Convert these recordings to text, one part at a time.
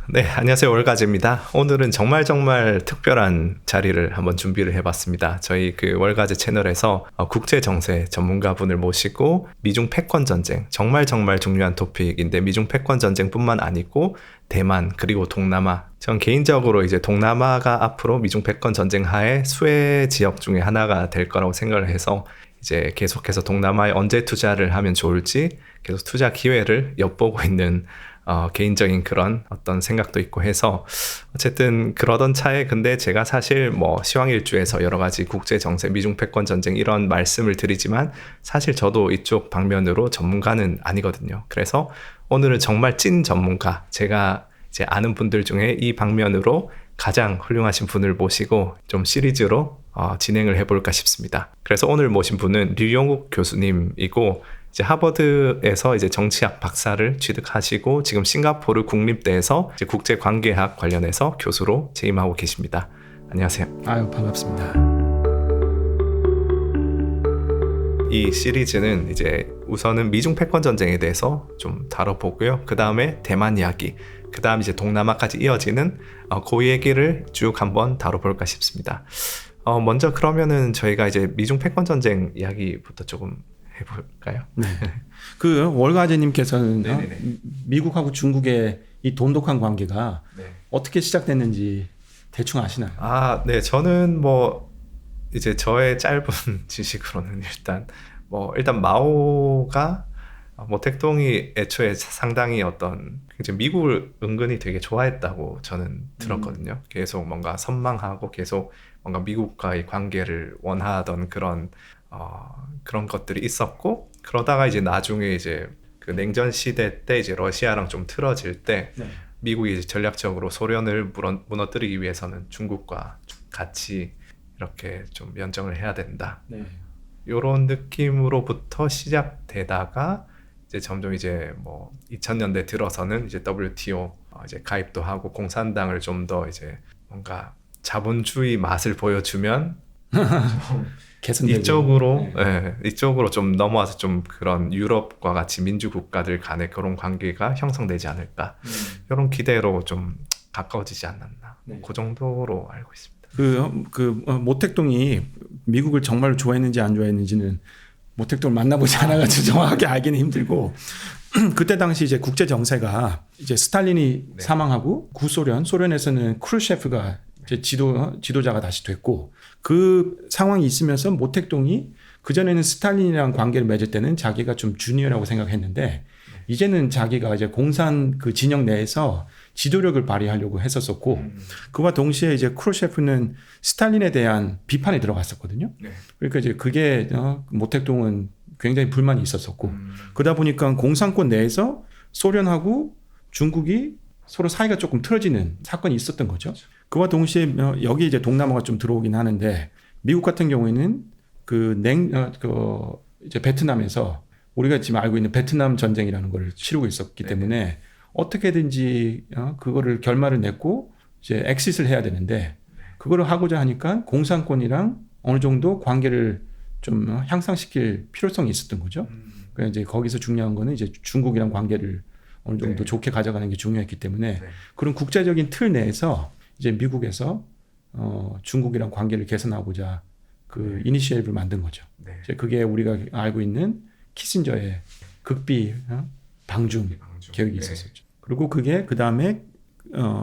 네, 안녕하세요. 월가제입니다. 오늘은 정말 특별한 자리를 한번 준비를 해봤습니다. 저희 그 월가제 채널에서 국제 정세 전문가분을 모시고 미중 패권 전쟁, 정말 중요한 토픽인데 미중 패권 전쟁뿐만 아니고 대만 그리고 동남아. 전 개인적으로 이제 동남아가 앞으로 미중 패권 전쟁 하에 수혜 지역 중에 하나가 될 거라고 생각을 해서 이제 계속해서 동남아에 언제 투자를 하면 좋을지 계속 투자 기회를 엿보고 있는 개인적인 그런 어떤 생각도 있고 해서 어쨌든 그러던 차에 근데 제가 사실 뭐 시황일주에서 여러 가지 국제 정세, 미중 패권 전쟁 이런 말씀을 드리지만 사실 저도 이쪽 방면으로 전문가는 아니거든요. 그래서 오늘은 정말 찐 전문가, 제가 이제 아는 분들 중에 이 방면으로 가장 훌륭하신 분을 모시고 좀 시리즈로 진행을 해볼까 싶습니다. 그래서 오늘 모신 분은 류용욱 교수님이고 이제 하버드에서 이제 정치학 박사를 취득하시고 지금 싱가포르 국립대에서 이제 국제관계학 관련해서 교수로 재임하고 계십니다. 안녕하세요. 아유, 반갑습니다. 이 시리즈는 이제 우선은 미중 패권 전쟁에 대해서 좀 다뤄보고요. 그 다음에 대만 이야기, 그 다음 이제 동남아까지 이어지는 그 얘기를 쭉 한번 다뤄볼까 싶습니다. 먼저 그러면은 저희가 이제 미중 패권 전쟁 이야기부터 조금 해볼까요? 네. 그 월가제님께서는 네네네. 미국하고 중국의 이 돈독한 관계가 네. 어떻게 시작됐는지 대충 아시나요? 네. 저는 뭐 이제 저의 짧은 지식으로는 일단 마오가 모택동이 애초에 상당히 이제 미국을 은근히 되게 좋아했다고 저는 들었거든요. 계속 뭔가 선망하고 계속 뭔가 미국과의 관계를 원하던 그런 것들이 있었고, 그러다가 이제 나중에 이제 그 냉전 시대 때 이제 러시아랑 좀 틀어질 때 네. 미국이 이제 전략적으로 소련을 무너뜨리기 위해서는 중국과 같이 이렇게 좀 연정을 해야 된다. 네. 요런 느낌으로부터 시작되다가 이제 점점 이제 뭐 2000년대 들어서는 이제 WTO 이제 가입도 하고 공산당을 좀 더 이제 뭔가 자본주의 맛을 보여주면 개선되고. 이쪽으로 네. 이쪽으로 좀 넘어와서 좀 그런 유럽과 같이 민주 국가들 간의 그런 관계가 형성되지 않을까, 이런 기대로 좀 가까워지지 않았나. 네. 그 정도로 알고 있습니다. 모택동이 미국을 정말 좋아했는지 안 좋아했는지는 모택동을 만나보지 않아가지고 정확하게 알기는 힘들고, 그때 당시 이제 국제 정세가 이제 스탈린이 네. 사망하고 소련에서는 크루셰프가 이제 지도자가 다시 됐고, 그 상황이 있으면서 모택동이 그전에는 스탈린이랑 관계를 맺을 때는 자기가 좀 주니어라고 생각했는데 이제는 자기가 이제 공산 그 진영 내에서 지도력을 발휘하려고 했었었고, 그와 동시에 이제 크루셰프는 스탈린에 대한 비판에 들어갔었거든요. 네. 그러니까 이제 그게 모택동은 굉장히 불만이 있었었고, 그러다 보니까 공산권 내에서 소련하고 중국이 서로 사이가 조금 틀어지는 사건이 있었던 거죠. 그와 동시에 여기 이제 동남아가 좀 들어오긴 하는데, 미국 같은 경우에는 이제 베트남에서 우리가 지금 알고 있는 베트남 전쟁이라는 걸 치르고 있었기 때문에 어떻게든지 그거를 결말을 냈고 이제 엑싯을 해야 되는데, 그거를 하고자 하니까 공산권이랑 어느 정도 관계를 좀 향상시킬 필요성이 있었던 거죠. 그래서 이제 거기서 중요한 거는 이제 중국이랑 관계를 어느 정도 좋게 가져가는 게 중요했기 때문에 그런 국제적인 틀 내에서 이제 미국에서 중국이랑 관계를 개선하고자 그 이니시에이브를 만든 거죠. 이제 그게 우리가 알고 있는 키신저의 극비 방중 계획이 있었었죠. 그리고 그게 그 다음에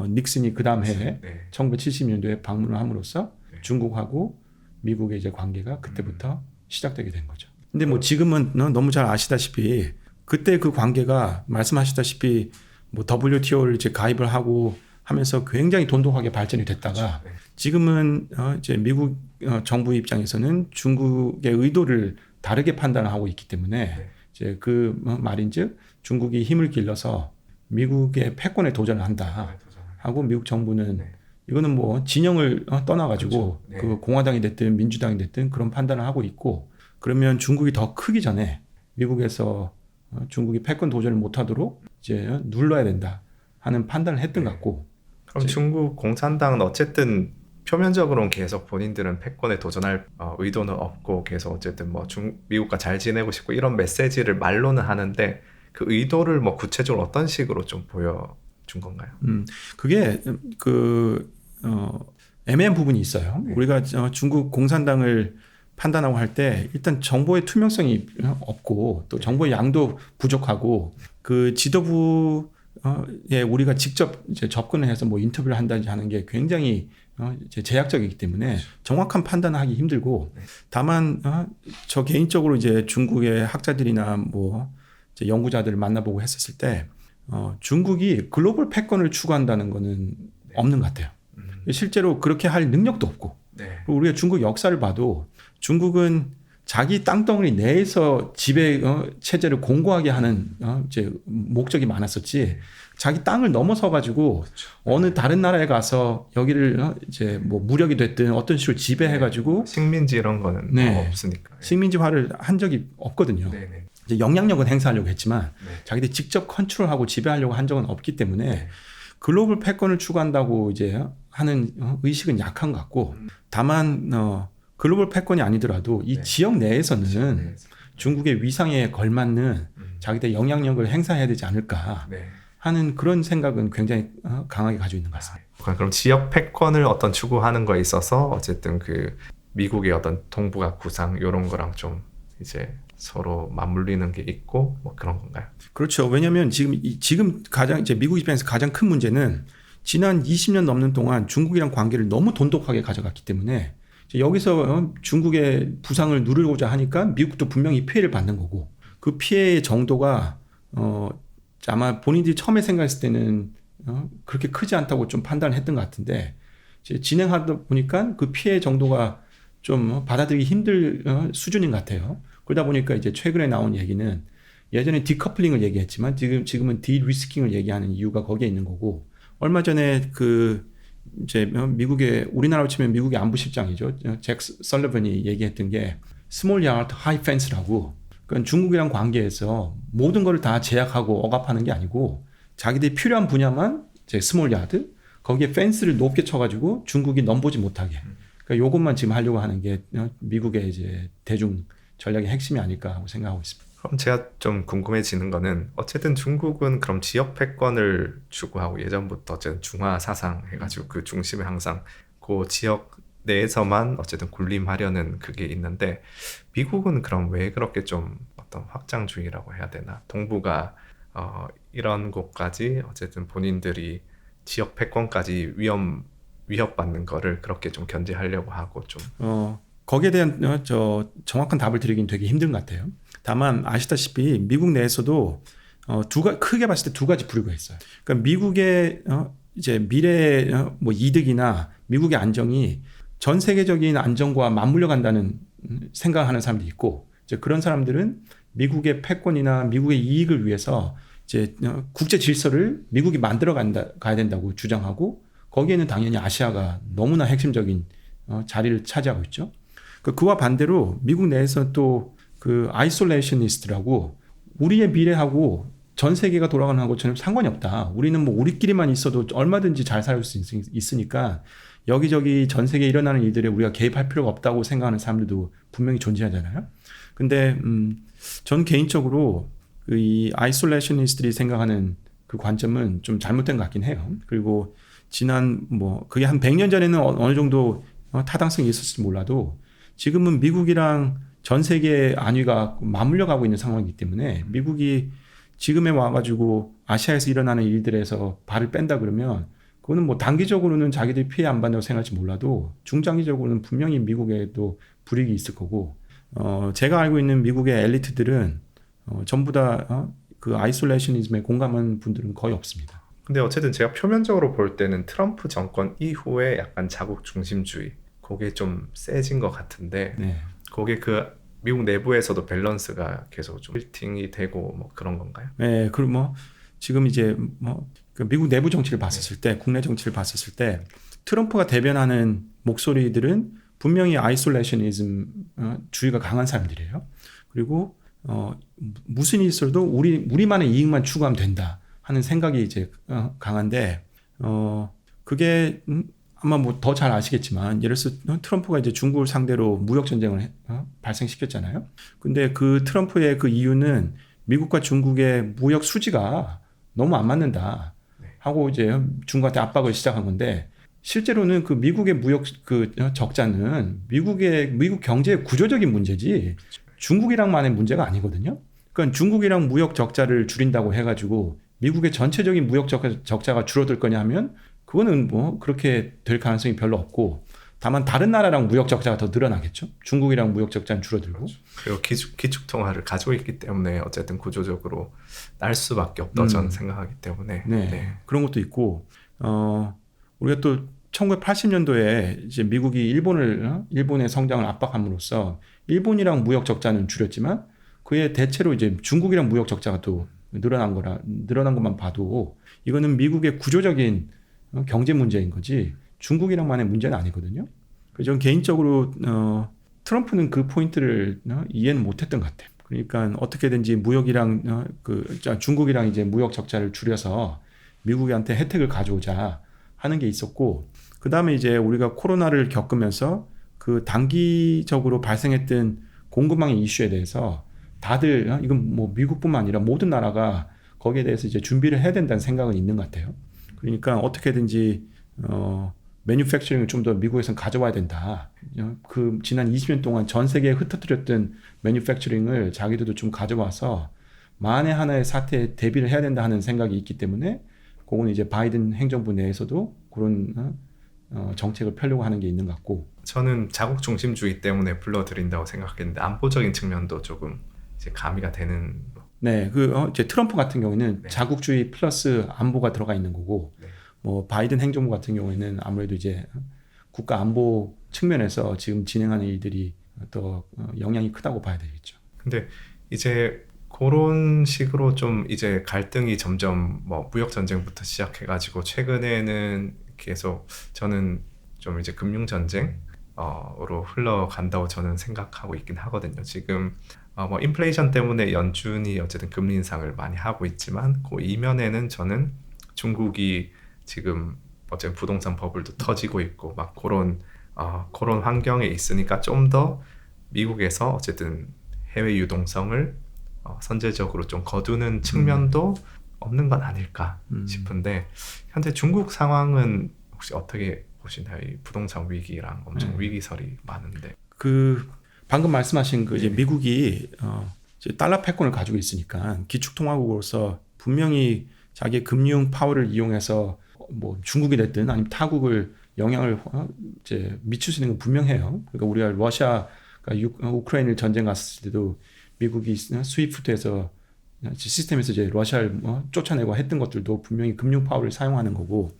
닉슨이 그 다음 해에 1970년도에 방문을 함으로써 중국하고 미국의 이제 관계가 그때부터 시작되게 된 거죠. 근데 뭐 지금은 너무 잘 아시다시피 그때 그 관계가 말씀하시다시피 뭐 WTO를 이제 가입을 하고 하면서 굉장히 돈독하게 발전이 됐다가 지금은 이제 미국 정부 입장에서는 중국의 의도를 다르게 판단하고 있기 때문에 이제 그 말인즉 중국이 힘을 길러서 미국의 패권에 도전을 한다 하고, 미국 정부는 이거는 뭐 진영을 떠나가지고 그 공화당이 됐든 민주당이 됐든 그런 판단을 하고 있고, 그러면 중국이 더 크기 전에 미국에서 중국이 패권 도전을 못하도록 이제 눌러야 된다 하는 판단을 했던 것 같고. 그럼 중국 공산당은 어쨌든 표면적으로는 계속 본인들은 패권에 도전할 의도는 없고 계속 어쨌든 뭐 미국과 잘 지내고 싶고 이런 메시지를 말로는 하는데 그 의도를 뭐 구체적으로 어떤 식으로 좀 보여주고 준 건가요? 그게 애매한 부분이 있어요. 네. 우리가 중국 공산당을 판단하고 할 때 일단 정보의 투명성이 없고 또 정보의 양도 부족하고 그 지도부에 우리가 직접 이제 접근을 해서 뭐 인터뷰를 한다든지 하는 게 굉장히 이제 제약적이기 때문에 그렇죠. 정확한 판단하기 힘들고 네. 다만 저 개인적으로 이제 중국의 학자들이나 뭐 이제 연구자들을 만나보고 했었을 때 중국이 글로벌 패권을 추구한다는 거는 없는 것 같아요. 실제로 그렇게 할 능력도 없고 네. 그리고 우리가 중국 역사를 봐도 중국은 자기 땅덩어리 내에서 지배 체제를 공고하게 하는 이제 목적이 많았었지 자기 땅을 넘어서 가지고 그렇죠. 어느 다른 나라에 가서 여기를 이제 뭐 무력이 됐든 어떤 식으로 지배해 가지고 식민지 이런 거는 네. 없으니까. 식민지화를 한 적이 없거든요. 네네. 이제 영향력은 행사하려고 했지만 네. 자기들이 직접 컨트롤하고 지배하려고 한 적은 없기 때문에 네. 글로벌 패권을 추구한다고 이제 하는 의식은 약한 것 같고 다만 글로벌 패권이 아니더라도 이 네. 지역 내에서는 네. 중국의 위상에 걸맞는 자기들의 영향력을 행사해야 되지 않을까 네. 하는 그런 생각은 굉장히 강하게 가지고 있는 것 같습니다. 그럼 지역 패권을 어떤 추구하는 거에 있어서 어쨌든 그 미국의 어떤 동북아 구상 이런 거랑 좀 이제 서로 맞물리는 게 있고 뭐 그런 건가요? 그렇죠. 왜냐하면 지금 가장 이제 미국 입장에서 가장 큰 문제는 지난 20년 넘는 동안 중국이랑 관계를 너무 돈독하게 가져갔기 때문에 여기서 중국의 부상을 누르고자 하니까 미국도 분명히 피해를 받는 거고 그 피해의 정도가 아마 본인들이 처음에 생각했을 때는 그렇게 크지 않다고 좀 판단을 했던 것 같은데 이제 진행하다 보니까 그 피해 정도가 좀 받아들이기 힘들 수준인 것 같아요. 그러다 보니까 이제 최근에 나온 얘기는 예전에 디커플링을 얘기했지만 지금은 디리스킹을 얘기하는 이유가 거기에 있는 거고 얼마 전에 그 이제 미국의 우리나라로 치면 미국의 안보실장이죠. 잭 설리번이 얘기했던 게 스몰 야드 하이 펜스라고 그러니까 중국이랑 관계에서 모든 걸 다 제약하고 억압하는 게 아니고 자기들이 필요한 분야만 이제 스몰 야드 거기에 펜스를 높게 쳐가지고 중국이 넘보지 못하게 그러니까 요것만 지금 하려고 하는 게 미국의 이제 대중 전략의 핵심이 아닐까 하고 생각하고 있습니다. 그럼 제가 좀 궁금해지는 거는 어쨌든 중국은 그럼 지역 패권을 추구하고 예전부터 어쨌든 중화 사상 해가지고 그 중심에 항상 그 지역 내에서만 어쨌든 군림하려는 그게 있는데 미국은 그럼 왜 그렇게 좀 어떤 확장주의라고 해야 되나 동북아 이런 곳까지 어쨌든 본인들이 지역 패권까지 위협받는 거를 그렇게 좀 견제하려고 하고 좀 거기에 대한 정확한 답을 드리긴 되게 힘든 것 같아요. 다만 아시다시피 미국 내에서도 크게 봤을 때 두 가지 부류가 있어요. 그러니까 미국의 이제 미래의 뭐 이득이나 미국의 안정이 전 세계적인 안정과 맞물려 간다는 생각하는 사람들이 있고 이제 그런 사람들은 미국의 패권이나 미국의 이익을 위해서 이제 국제 질서를 미국이 만들어 가야 된다고 주장하고 거기에는 당연히 아시아가 너무나 핵심적인 자리를 차지하고 있죠. 그와 반대로 미국 내에서 또 그 아이솔레이셔니스트라고 우리의 미래하고 전 세계가 돌아가는 하고 전혀 상관이 없다. 우리는 뭐 우리끼리만 있어도 얼마든지 잘 살 수 있으니까 여기저기 전 세계에 일어나는 일들에 우리가 개입할 필요가 없다고 생각하는 사람들도 분명히 존재하잖아요. 근데 전 개인적으로 이 아이솔레이셔니스트들이 생각하는 그 관점은 좀 잘못된 것 같긴 해요. 그리고 지난 뭐 그게 한 100년 전에는 어느 정도 타당성이 있었을지 몰라도 지금은 미국이랑 전 세계의 안위가 맞물려 가고 있는 상황이기 때문에 미국이 지금에 와가지고 아시아에서 일어나는 일들에서 발을 뺀다 그러면 그거는 뭐 단기적으로는 자기들이 피해 안 받는다고 생각할지 몰라도 중장기적으로는 분명히 미국에도 불이익이 있을 거고 제가 알고 있는 미국의 엘리트들은 전부 다 그 아이솔레이셔니즘에 공감하는 분들은 거의 없습니다. 근데 어쨌든 제가 표면적으로 볼 때는 트럼프 정권 이후에 약간 자국 중심주의 그게 좀 세진 것 같은데 네. 그게 그 미국 내부에서도 밸런스가 계속 좀 빌팅이 되고 뭐 그런 건가요? 네, 그리고 뭐 지금 이제 그 미국 내부 정치를 봤었을 때, 국내 정치를 봤었을 때 트럼프가 대변하는 목소리들은 분명히 아이솔레이셔니즘 주의가 강한 사람들이에요. 그리고 무슨 일이 있어도 우리만의 이익만 추구하면 된다 하는 생각이 이제 강한데 그게 아마 뭐 더 잘 아시겠지만 예를 들어서 트럼프가 이제 중국을 상대로 무역 전쟁을 발생시켰잖아요. 근데 그 트럼프의 그 이유는 미국과 중국의 무역 수지가 너무 안 맞는다. 하고 이제 중국한테 압박을 시작한 건데 실제로는 그 미국의 무역 그 적자는 미국 경제의 구조적인 문제지 중국이랑만의 문제가 아니거든요. 그러니까 중국이랑 무역 적자를 줄인다고 해가지고 미국의 전체적인 무역 적자가 줄어들 거냐 하면 그거는 뭐 그렇게 될 가능성이 별로 없고 다만 다른 나라랑 무역 적자가 더 늘어나겠죠. 중국이랑 무역 적자는 줄어들고. 그렇죠. 그리고 기축 통화를 가지고 있기 때문에 어쨌든 구조적으로 날 수밖에 없다 저는 생각하기 때문에 네. 그런 것도 있고 우리가 또 1980년도에 이제 미국이 일본의 성장을 압박함으로써 일본이랑 무역 적자는 줄였지만 그에 대체로 이제 중국이랑 무역 적자가 또 늘어난 것만 봐도 이거는 미국의 구조적인 경제 문제인 거지 중국이랑만의 문제는 아니거든요. 그래서 저는 개인적으로 트럼프는 그 포인트를 이해는 못했던 것 같아요. 그러니까 어떻게든지 무역이랑 중국이랑 이제 무역 적자를 줄여서 미국한테 혜택을 가져오자 하는 게 있었고, 그 다음에 이제 우리가 코로나를 겪으면서 그 단기적으로 발생했던 공급망의 이슈에 대해서 다들 이건 뭐 미국뿐만 아니라 모든 나라가 거기에 대해서 이제 준비를 해야 된다는 생각은 있는 것 같아요. 그러니까 어떻게든지 매뉴팩처링을 좀 더 미국에선 가져와야 된다. 그 지난 20년 동안 전 세계에 흩어뜨렸던 매뉴팩처링을 자기들도 좀 가져와서 만에 하나의 사태에 대비를 해야 된다 하는 생각이 있기 때문에 그거는 이제 바이든 행정부 내에서도 그런 정책을 펴려고 하는 게 있는 것 같고. 저는 자국 중심주의 때문에 불러들인다고 생각했는데 안보적인 측면도 조금 이제 가미가 되는. 네, 이제 트럼프 같은 경우는 자국주의 플러스 안보가 들어가 있는 거고, 뭐 바이든 행정부 같은 경우에는 아무래도 이제 국가 안보 측면에서 지금 진행하는 일들이 더 영향이 크다고 봐야 되겠죠. 근데 이제 그런 식으로 좀 이제 갈등이 점점 뭐 무역 전쟁부터 시작해가지고 최근에는 계속 저는 좀 이제 금융 전쟁으로 흘러간다고 저는 생각하고 있긴 하거든요. 지금 뭐 인플레이션 때문에 연준이 어쨌든 금리 인상을 많이 하고 있지만 그 이면에는 저는 중국이 지금 어쨌든 부동산 버블도 터지고 있고 막 그런 환경에 있으니까 좀 더 미국에서 어쨌든 해외 유동성을 선제적으로 좀 거두는 측면도 없는 건 아닐까 싶은데 현재 중국 상황은 혹시 어떻게 보시나요? 이 부동산 위기랑 엄청 위기설이 많은데. 그 방금 말씀하신 그 이제 미국이 이제 달러 패권을 가지고 있으니까 기축통화국으로서 분명히 자기의 금융 파워를 이용해서 뭐 중국이 됐든 아니면 타국을 영향을 이제 미칠 수 있는 건 분명해요. 그러니까 우리가 러시아가 우크라이나 전쟁 갔을 때도 미국이 스위프트에서 시스템에서 이제 러시아를 쫓아내고 했던 것들도 분명히 금융 파워를 사용하는 거고.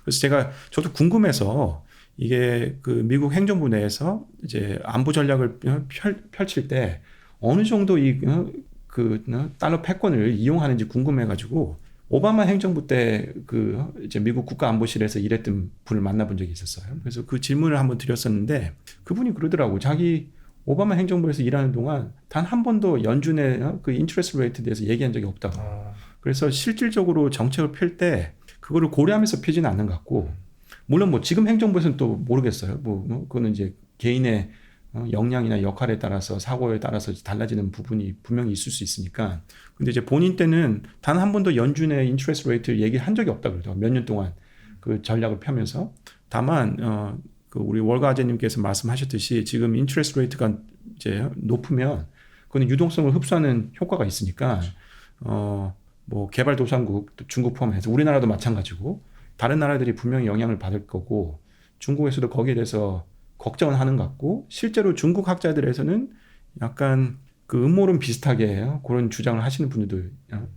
그래서 저도 궁금해서 이게 그 미국 행정부 내에서 이제 안보 전략을 펼칠 때 어느 정도 그 달러 패권을 이용하는지 궁금해가지고 오바마 행정부 때 그 이제 미국 국가안보실에서 일했던 분을 만나본 적이 있었어요. 그래서 그 질문을 한번 드렸었는데 그분이 그러더라고. 자기 오바마 행정부에서 일하는 동안 단 한 번도 연준의 그 인트레스트 레이트에 대해서 얘기한 적이 없다고. 그래서 실질적으로 정책을 펼 때 그거를 고려하면서 펴지는 않는 것 같고, 물론 뭐 지금 행정부에서는 또 모르겠어요. 그거는 이제 개인의 역량이나 역할에 따라서 사고에 따라서 달라지는 부분이 분명히 있을 수 있으니까. 근데 이제 본인 때는 단 한 번도 연준의 인트레스트 레이트를 얘기한 적이 없다고 그러더라고요. 몇 년 동안 그 전략을 펴면서. 다만 그 우리 월가제님께서 말씀하셨듯이 지금 인트레스트 레이트가 이제 높으면 그거는 유동성을 흡수하는 효과가 있으니까 뭐 개발도상국 중국 포함해서 우리나라도 마찬가지고 다른 나라들이 분명히 영향을 받을 거고 중국에서도 거기에 대해서 걱정을 하는 것 같고, 실제로 중국 학자들에서는 약간 그 음모론 비슷하게 그런 주장을 하시는 분들도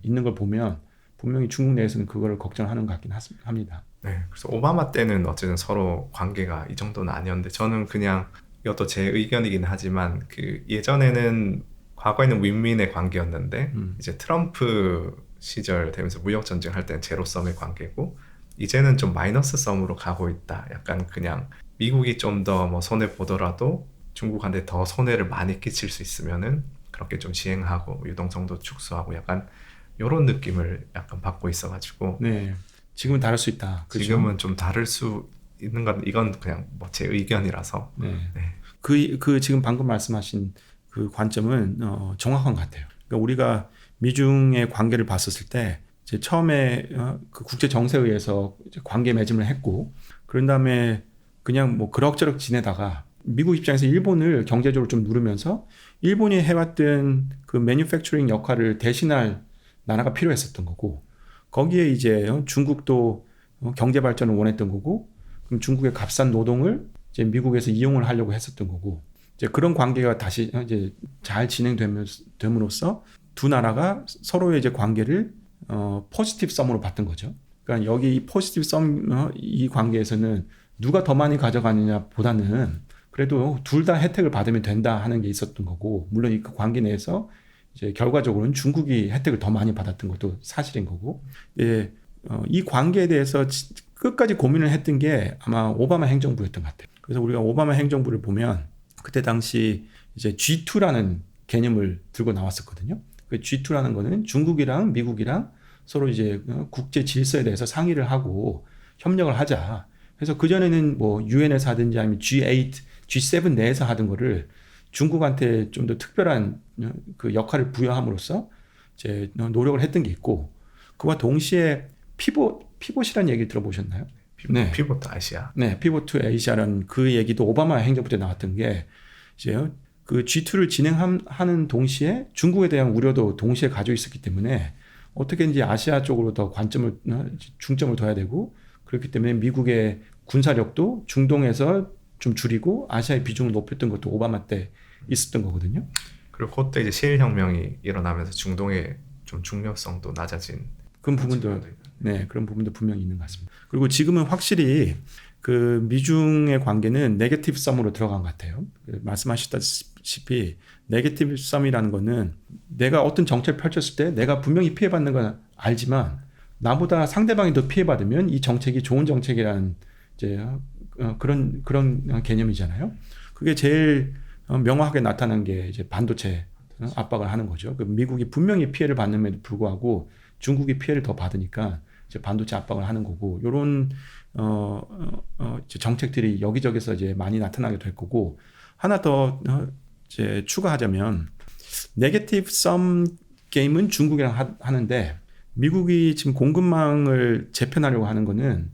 있는 걸 보면 분명히 중국 내에서는 그거를 걱정하는 것 같긴 합니다. 네, 그래서 오바마 때는 어쨌든 서로 관계가 이 정도는 아니었는데 저는 그냥 이것도 제 의견이긴 하지만 그 예전에는 과거에는 윈윈의 관계였는데 이제 트럼프 시절 되면서 무역 전쟁 할 때는 제로섬의 관계고 이제는 좀 마이너스 섬으로 가고 있다. 약간 그냥 미국이 좀 더 뭐 손해 보더라도 중국한테 더 손해를 많이 끼칠 수 있으면은 그렇게 좀 시행하고 유동성도 축소하고 약간 이런 느낌을 약간 받고 있어가지고. 네, 지금은 다를 수 있다. 그렇죠? 지금은 좀 다를 수 있는 건 이건 그냥 뭐 제 의견이라서. 네. 그 지금 방금 말씀하신 그 관점은 정확한 것 같아요. 그러니까 우리가 미중의 관계를 봤었을 때 이제 처음에 그 국제 정세의해서 이제 관계 맺음을 했고 그런 다음에 그냥 뭐 그럭저럭 지내다가 미국 입장에서 일본을 경제적으로 좀 누르면서 일본이 해왔던 그 매뉴팩처링 역할을 대신할 나라가 필요했었던 거고 거기에 이제 중국도 경제 발전을 원했던 거고 그럼 중국의 값싼 노동을 이제 미국에서 이용을 하려고 했었던 거고 이제 그런 관계가 다시 이제 잘 진행됨으로써 두 나라가 서로의 이제 관계를 포지티브 썸으로 봤던 거죠. 그러니까 여기 이 포지티브 썸 이 관계에서는 누가 더 많이 가져가느냐 보다는 그래도 둘 다 혜택을 받으면 된다 하는 게 있었던 거고 물론 이 관계 내에서 이제 결과적으로는 중국이 혜택을 더 많이 받았던 것도 사실인 거고 예, 이 관계에 대해서 끝까지 고민을 했던 게 아마 오바마 행정부였던 것 같아요. 그래서 우리가 오바마 행정부를 보면 그때 당시 이제 G2라는 개념을 들고 나왔었거든요. 그 G2라는 거는 중국이랑 미국이랑 서로 이제 국제 질서에 대해서 상의를 하고 협력을 하자. 그래서 그전에는 뭐 UN에서 하든지 아니면 G8, G7 내에서 하던 거를 중국한테 좀 더 특별한 그 역할을 부여함으로써 이제 노력을 했던 게 있고 그와 동시에 피봇이라는 얘기 들어보셨나요? 네. 피봇 아시아. 네, 피봇 투 아시아라는 그 얘기도 오바마 행정부 때 나왔던 게 이제 그 G2를 진행하는 동시에 중국에 대한 우려도 동시에 가지고 있었기 때문에 어떻게든지 아시아 쪽으로 더 중점을 둬야 되고 그렇기 때문에 미국의 군사력도 중동에서 좀 줄이고 아시아의 비중을 높였던 것도 오바마 때 있었던 거거든요. 그리고 그때 이제 실혁명이 일어나면서 중동의 좀 중요성도 낮아진 그런 부분도 그런 부분도 분명히 있는 것 같습니다. 그리고 지금은 확실히 그 미중의 관계는 네거티브 썸으로 들어간 것 같아요. 말씀하셨다시피 네거티브 썸이라는 거는 내가 어떤 정책을 펼쳤을 때 내가 분명히 피해받는 건 알지만 나보다 상대방이 더 피해받으면 이 정책이 좋은 정책이라는 이제 그런 개념이잖아요. 그게 제일 명확하게 나타난 게 이제 반도체 압박을 하는 거죠. 그 미국이 분명히 피해를 받는에도 불구하고 중국이 피해를 더 받으니까 이제 반도체 압박을 하는 거고 이런 정책들이 여기저기서 이제 많이 나타나게 될 거고 하나 더 이제 추가하자면 네거티브 썸 게임은 중국이랑 하는데 미국이 지금 공급망을 재편하려고 하는 거는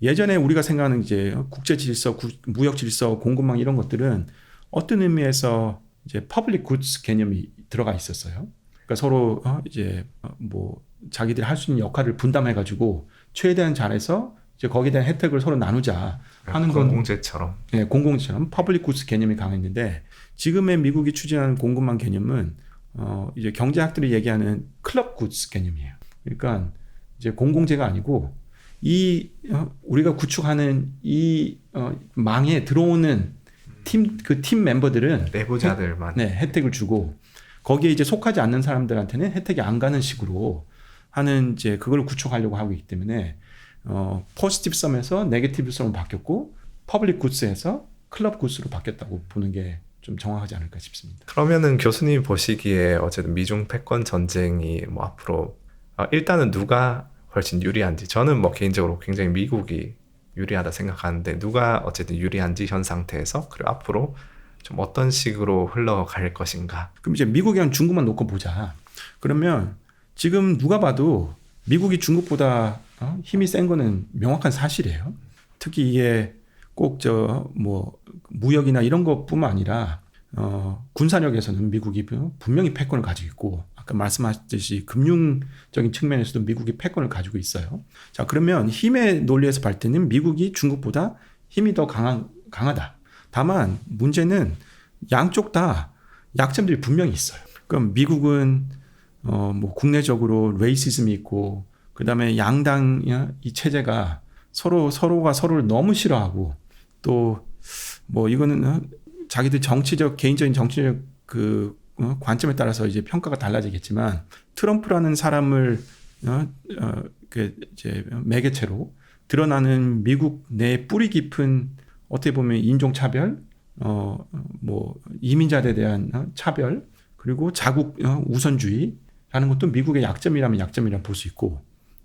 예전에 우리가 생각하는 이제 국제 질서, 무역 질서, 공급망 이런 것들은 어떤 의미에서 이제 퍼블릭 굿즈 개념이 들어가 있었어요. 그러니까 서로 이제 뭐 자기들이 할 수 있는 역할을 분담해 가지고 최대한 잘해서 이제 거기에 대한 혜택을 서로 나누자 하는 건 공공재처럼. 네, 공공재처럼 퍼블릭 굿즈 개념이 강했는데 지금의 미국이 추진하는 공급망 개념은 이제 경제학들이 얘기하는 클럽 굿즈 개념이에요. 그러니까 이제 공공재가 아니고 우리가 구축하는 이 망에 들어오는 팀 멤버들은 내부자들만 혜택을 주고 거기에 이제 속하지 않는 사람들한테는 혜택이 안 가는 식으로 하는 이제 그걸 구축하려고 하고 있기 때문에 포지티브 썸에서 네거티브 썸으로 바뀌었고 퍼블릭 굿즈에서 클럽 굿즈로 바뀌었다고 보는 게 좀 정확하지 않을까 싶습니다. 그러면은 교수님 보시기에 어쨌든 미중 패권 전쟁이 뭐 앞으로 일단은 누가 훨씬 유리한지 저는 뭐 개인적으로 굉장히 미국이 유리하다 생각하는데 누가 어쨌든 유리한지 현 상태에서 그리고 앞으로 좀 어떤 식으로 흘러갈 것인가. 그럼 이제 미국이랑 중국만 놓고 보자. 그러면 지금 누가 봐도 미국이 중국보다 힘이 센 거는 명확한 사실이에요. 특히 이게 꼭 뭐 무역이나 이런 것뿐만 아니라 군사력에서는 미국이 분명히 패권을 가지고 있고 아까 말씀하셨듯이 금융적인 측면에서도 미국이 패권을 가지고 있어요. 자, 그러면 힘의 논리에서 볼 때는 미국이 중국보다 힘이 더 강하다. 다만 문제는 양쪽 다 약점들이 분명히 있어요. 그럼 미국은 뭐 국내적으로 레이시즘이 있고 그다음에 양당 이 체제가 서로가 서로를 너무 싫어하고 또 뭐 이거는 자기들 개인적인 정치적 그 관점에 따라서 이제 평가가 달라지겠지만 트럼프라는 사람을 그 이제 매개체로 드러나는 미국 내 뿌리 깊은 어떻게 보면 인종 차별, 뭐 이민자들에 대한 차별 그리고 자국 우선주의라는 것도 미국의 약점이라면 약점이라 볼 수 있고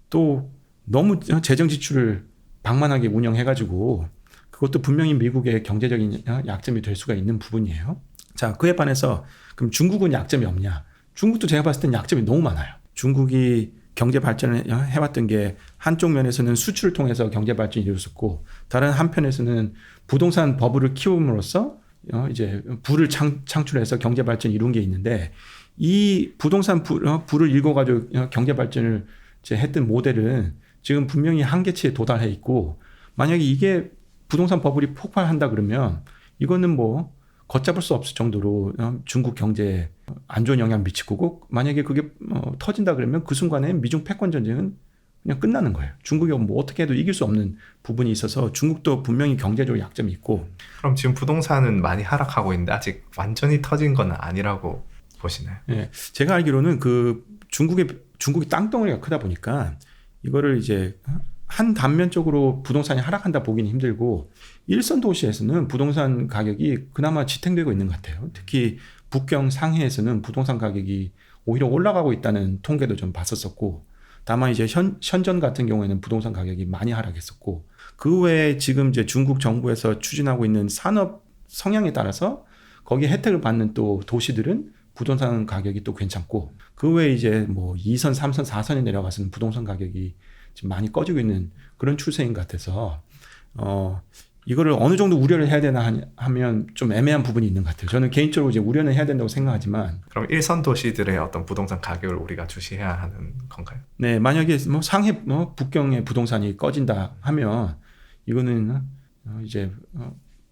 또 너무 재정 지출을 방만하게 운영해가지고 그것도 분명히 미국의 경제적인 약점이 될 수가 있는 부분이에요. 자, 그에 반해서 그럼 중국은 약점이 없냐? 중국도 제가 봤을 땐 약점이 너무 많아요. 중국이 경제 발전을 해왔던 게 한쪽 면에서는 수출을 통해서 경제 발전이 이루어졌고 다른 한편에서는 부동산 버블을 키움으로써 이제 부를 창출해서 경제 발전을 이룬 게 있는데 이 부동산 부를 일궈가지고 경제 발전을 이제 했던 모델은 지금 분명히 한계치에 도달해 있고 만약에 이게 부동산 버블이 폭발한다 그러면 이거는 뭐 걷잡을 수 없을 정도로 중국 경제에 안 좋은 영향을 미칠 거고 만약에 그게 터진다 그러면 그 순간에 미중 패권 전쟁은 그냥 끝나는 거예요. 중국이 뭐 어떻게 해도 이길 수 없는 부분이 있어서 중국도 분명히 경제적으로 약점이 있고. 그럼 지금 부동산은 많이 하락하고 있는데 아직 완전히 터진 건 아니라고 보시나요? 네, 제가 알기로는 그 중국이 땅덩어리가 크다 보니까 이거를 이제 한 단면적으로 부동산이 하락한다 보기는 힘들고 일선 도시에서는 부동산 가격이 그나마 지탱되고 있는 것 같아요. 특히 북경 상해에서는 부동산 가격이 오히려 올라가고 있다는 통계도 좀 봤었었고 다만 이제 현전 같은 경우에는 부동산 가격이 많이 하락했었고 그 외에 지금 이제 중국 정부에서 추진하고 있는 산업 성향에 따라서 거기에 혜택을 받는 또 도시들은 부동산 가격이 또 괜찮고 그 외에 이제 뭐 2선, 3선, 4선에 내려가서는 부동산 가격이 지금 많이 꺼지고 있는 그런 추세인 것 같아서 이거를 어느 정도 우려를 해야 되나 하면 좀 애매한 부분이 있는 것 같아요. 저는 개인적으로 이제 우려는 해야 된다고 생각하지만 그럼 일선 도시들의 어떤 부동산 가격을 우리가 주시해야 하는 건가요? 네, 만약에 뭐 상해 북경의 부동산이 꺼진다 하면 이거는 이제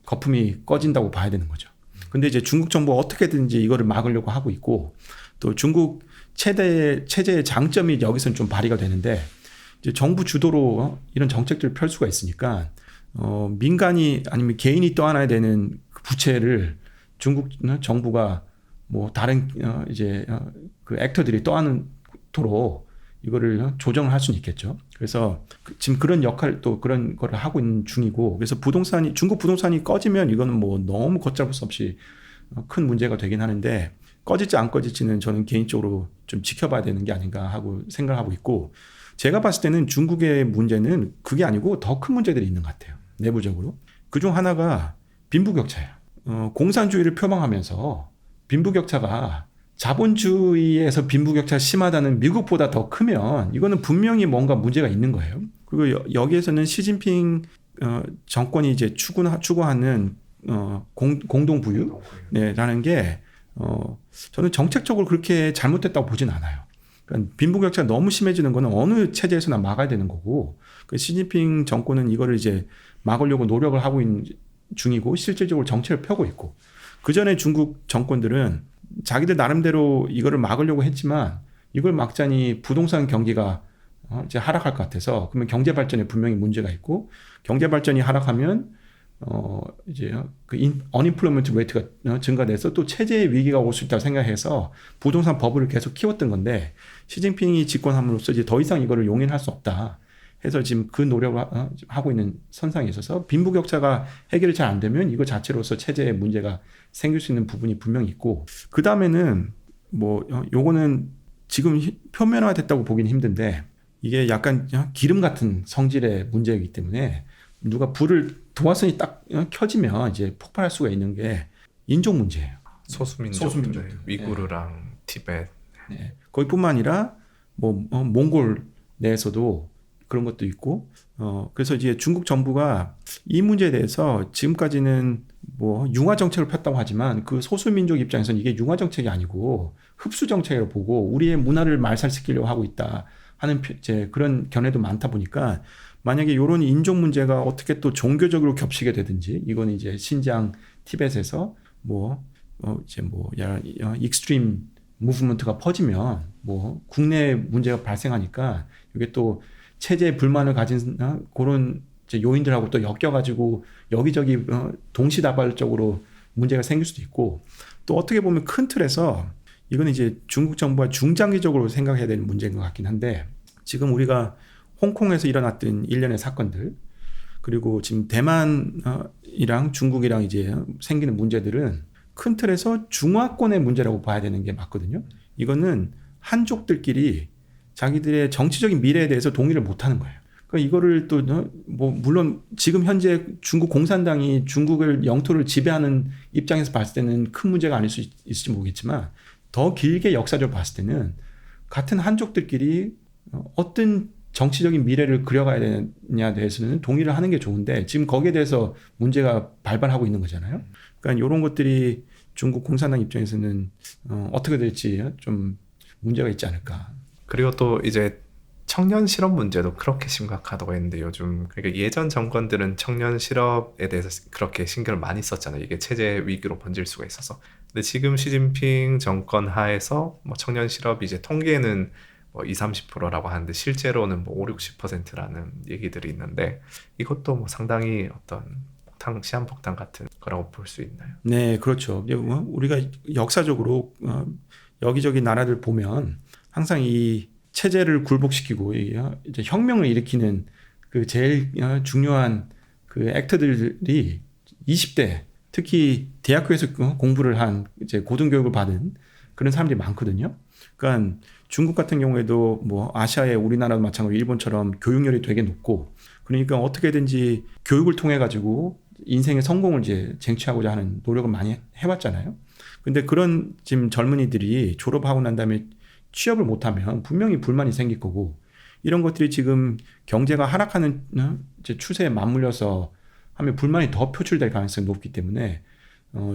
거품이 꺼진다고 봐야 되는 거죠. 근데 이제 중국 정부가 어떻게든지 이거를 막으려고 하고 있고 또 중국 체제의 장점이 여기서는 좀 발휘가 되는데 이제 정부 주도로 이런 정책들을 펼 수가 있으니까 민간이 아니면 개인이 떠안아야 되는 부채를 중국 정부가 뭐 다른 이제 그 액터들이 떠안도록 이거를 조정을 할 수는 있겠죠. 그래서 지금 그런 역할 또 그런 거를 하고 있는 중이고 그래서 중국 부동산이 꺼지면 이거는 뭐 너무 걷잡을 수 없이 큰 문제가 되긴 하는데 꺼질지 안 꺼질지는 저는 개인적으로 좀 지켜봐야 되는 게 아닌가 하고 생각하고 있고 제가 봤을 때는 중국의 문제는 그게 아니고 더 큰 문제들이 있는 것 같아요. 내부적으로. 그중 하나가 빈부격차예요. 공산주의를 표방하면서 빈부격차가 자본주의에서 빈부격차가 심하다는 미국보다 더 크면 이거는 분명히 뭔가 문제가 있는 거예요. 그리고 여기에서는 시진핑 정권이 이제 추구하는 공동부유 라는 게 저는 정책적으로 그렇게 잘못됐다고 보진 않아요. 그러니까 빈부격차가 너무 심해지는 거는 어느 체제에서나 막아야 되는 거고 그 시진핑 정권은 이거를 이제 막으려고 노력을 하고 있는 중이고 실질적으로 정책을 펴고 있고 그 전에 중국 정권들은 자기들 나름대로 이거를 막으려고 했지만 이걸 막자니 부동산 경기가 이제 하락할 것 같아서 그러면 경제 발전에 분명히 문제가 있고 경제 발전이 하락하면 이제 그 unemployment rate가 증가돼서 또 체제의 위기가 올 수 있다고 생각해서 부동산 버블을 계속 키웠던 건데 시진핑이 집권함으로써 이제 더 이상 이거를 용인할 수 없다 해서 지금 그 노력을 하고 있는 선상에 있어서 빈부격차가 해결이 잘 안 되면 이거 자체로서 체제에 문제가 생길 수 있는 부분이 분명히 있고 그 다음에는 뭐 요거는 지금 표면화됐다고 보기는 힘든데 이게 약간 기름 같은 성질의 문제이기 때문에 누가 불을 도화선이 딱 켜지면 이제 폭발할 수가 있는 게 인종 문제예요. 소수민족들, 위구르랑 티베트. 네. 거기뿐만 아니라 뭐 몽골 내에서도 그런 것도 있고 그래서 이제 중국 정부가 이 문제에 대해서 지금까지는 뭐 융화 정책을 폈다고 하지만 그 소수민족 입장에서는 이게 융화 정책이 아니고 흡수 정책으로 보고 우리의 문화를 말살시키려고 하고 있다 하는 이제 그런 견해도 많다 보니까 만약에 이런 인종 문제가 어떻게 또 종교적으로 겹치게 되든지 이건 이제 신장 티벳에서 이제 익스트림 무브먼트가 퍼지면 뭐 국내 문제가 발생하니까 이게 또 체제에 불만을 가진 그런 이제 요인들하고 또 엮여가지고 여기저기 동시다발적으로 문제가 생길 수도 있고 또 어떻게 보면 큰 틀에서 이건 이제 중국 정부가 중장기적으로 생각해야 되는 문제인 것 같긴 한데 지금 우리가 홍콩에서 일어났던 일련의 사건들 그리고 지금 대만이랑 중국이랑 이제 생기는 문제들은 큰 틀에서 중화권의 문제라고 봐야 되는 게 맞거든요. 이거는 한족들끼리 자기들의 정치적인 미래에 대해서 동의를 못하는 거예요. 그러니까 이거를 또 뭐 물론 지금 현재 중국 공산당이 중국을 영토를 지배하는 입장에서 봤을 때는 큰 문제가 아닐 수 있을지 모르겠지만 더 길게 역사적으로 봤을 때는 같은 한족들끼리 어떤 정치적인 미래를 그려가야 되느냐에 대해서는 동의를 하는 게 좋은데 지금 거기에 대해서 문제가 발발하고 있는 거잖아요. 그러니까 이런 것들이 중국 공산당 입장에서는 어떻게 될지 좀 문제가 있지 않을까. 그리고 또 이제 청년 실업 문제도 그렇게 심각하다고 했는데 요즘 그러니까 예전 정권들은 청년 실업에 대해서 그렇게 신경을 많이 썼잖아요. 이게 체제 위기로 번질 수가 있어서. 근데 지금 시진핑 정권 하에서 뭐 청년 실업이 이제 통계는 뭐 20, 30%라고 하는데 실제로는 뭐 5, 60%라는 얘기들이 있는데 이것도 뭐 상당히 어떤 시한폭탄 같은 거라고 볼 수 있나요? 네, 그렇죠. 이제 뭐 우리가 역사적으로 여기저기 나라들 보면 항상 이 체제를 굴복시키고 이제 혁명을 일으키는 그 제일 중요한 그 액터들이 20대 특히 대학교에서 공부를 한 이제 고등교육을 받은 그런 사람들이 많거든요. 그러니까 중국 같은 경우에도 뭐 아시아의 우리나라도 마찬가지로 일본처럼 교육열이 되게 높고 그러니까 어떻게든지 교육을 통해 가지고 인생의 성공을 이제 쟁취하고자 하는 노력을 많이 해왔잖아요. 근데 그런 지금 젊은이들이 졸업하고 난 다음에 취업을 못하면 분명히 불만이 생길 거고 이런 것들이 지금 경제가 하락하는 이제 추세에 맞물려서 하면 불만이 더 표출될 가능성이 높기 때문에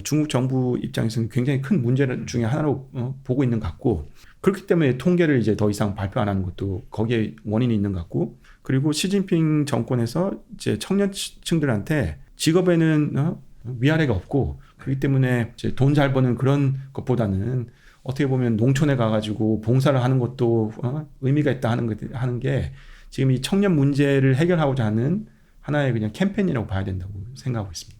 중국 정부 입장에서는 굉장히 큰 문제 중에 하나로 보고 있는 것 같고 그렇기 때문에 통계를 이제 더 이상 발표 안 하는 것도 거기에 원인이 있는 것 같고 그리고 시진핑 정권에서 이제 청년층들한테 직업에는 위아래가 없고 그렇기 때문에 이제 돈 잘 버는 그런 것보다는 어떻게 보면 농촌에 가가지고 봉사를 하는 것도 의미가 있다 하는 게 지금 이 청년 문제를 해결하고자 하는 하나의 그냥 캠페인이라고 봐야 된다고 생각하고 있습니다.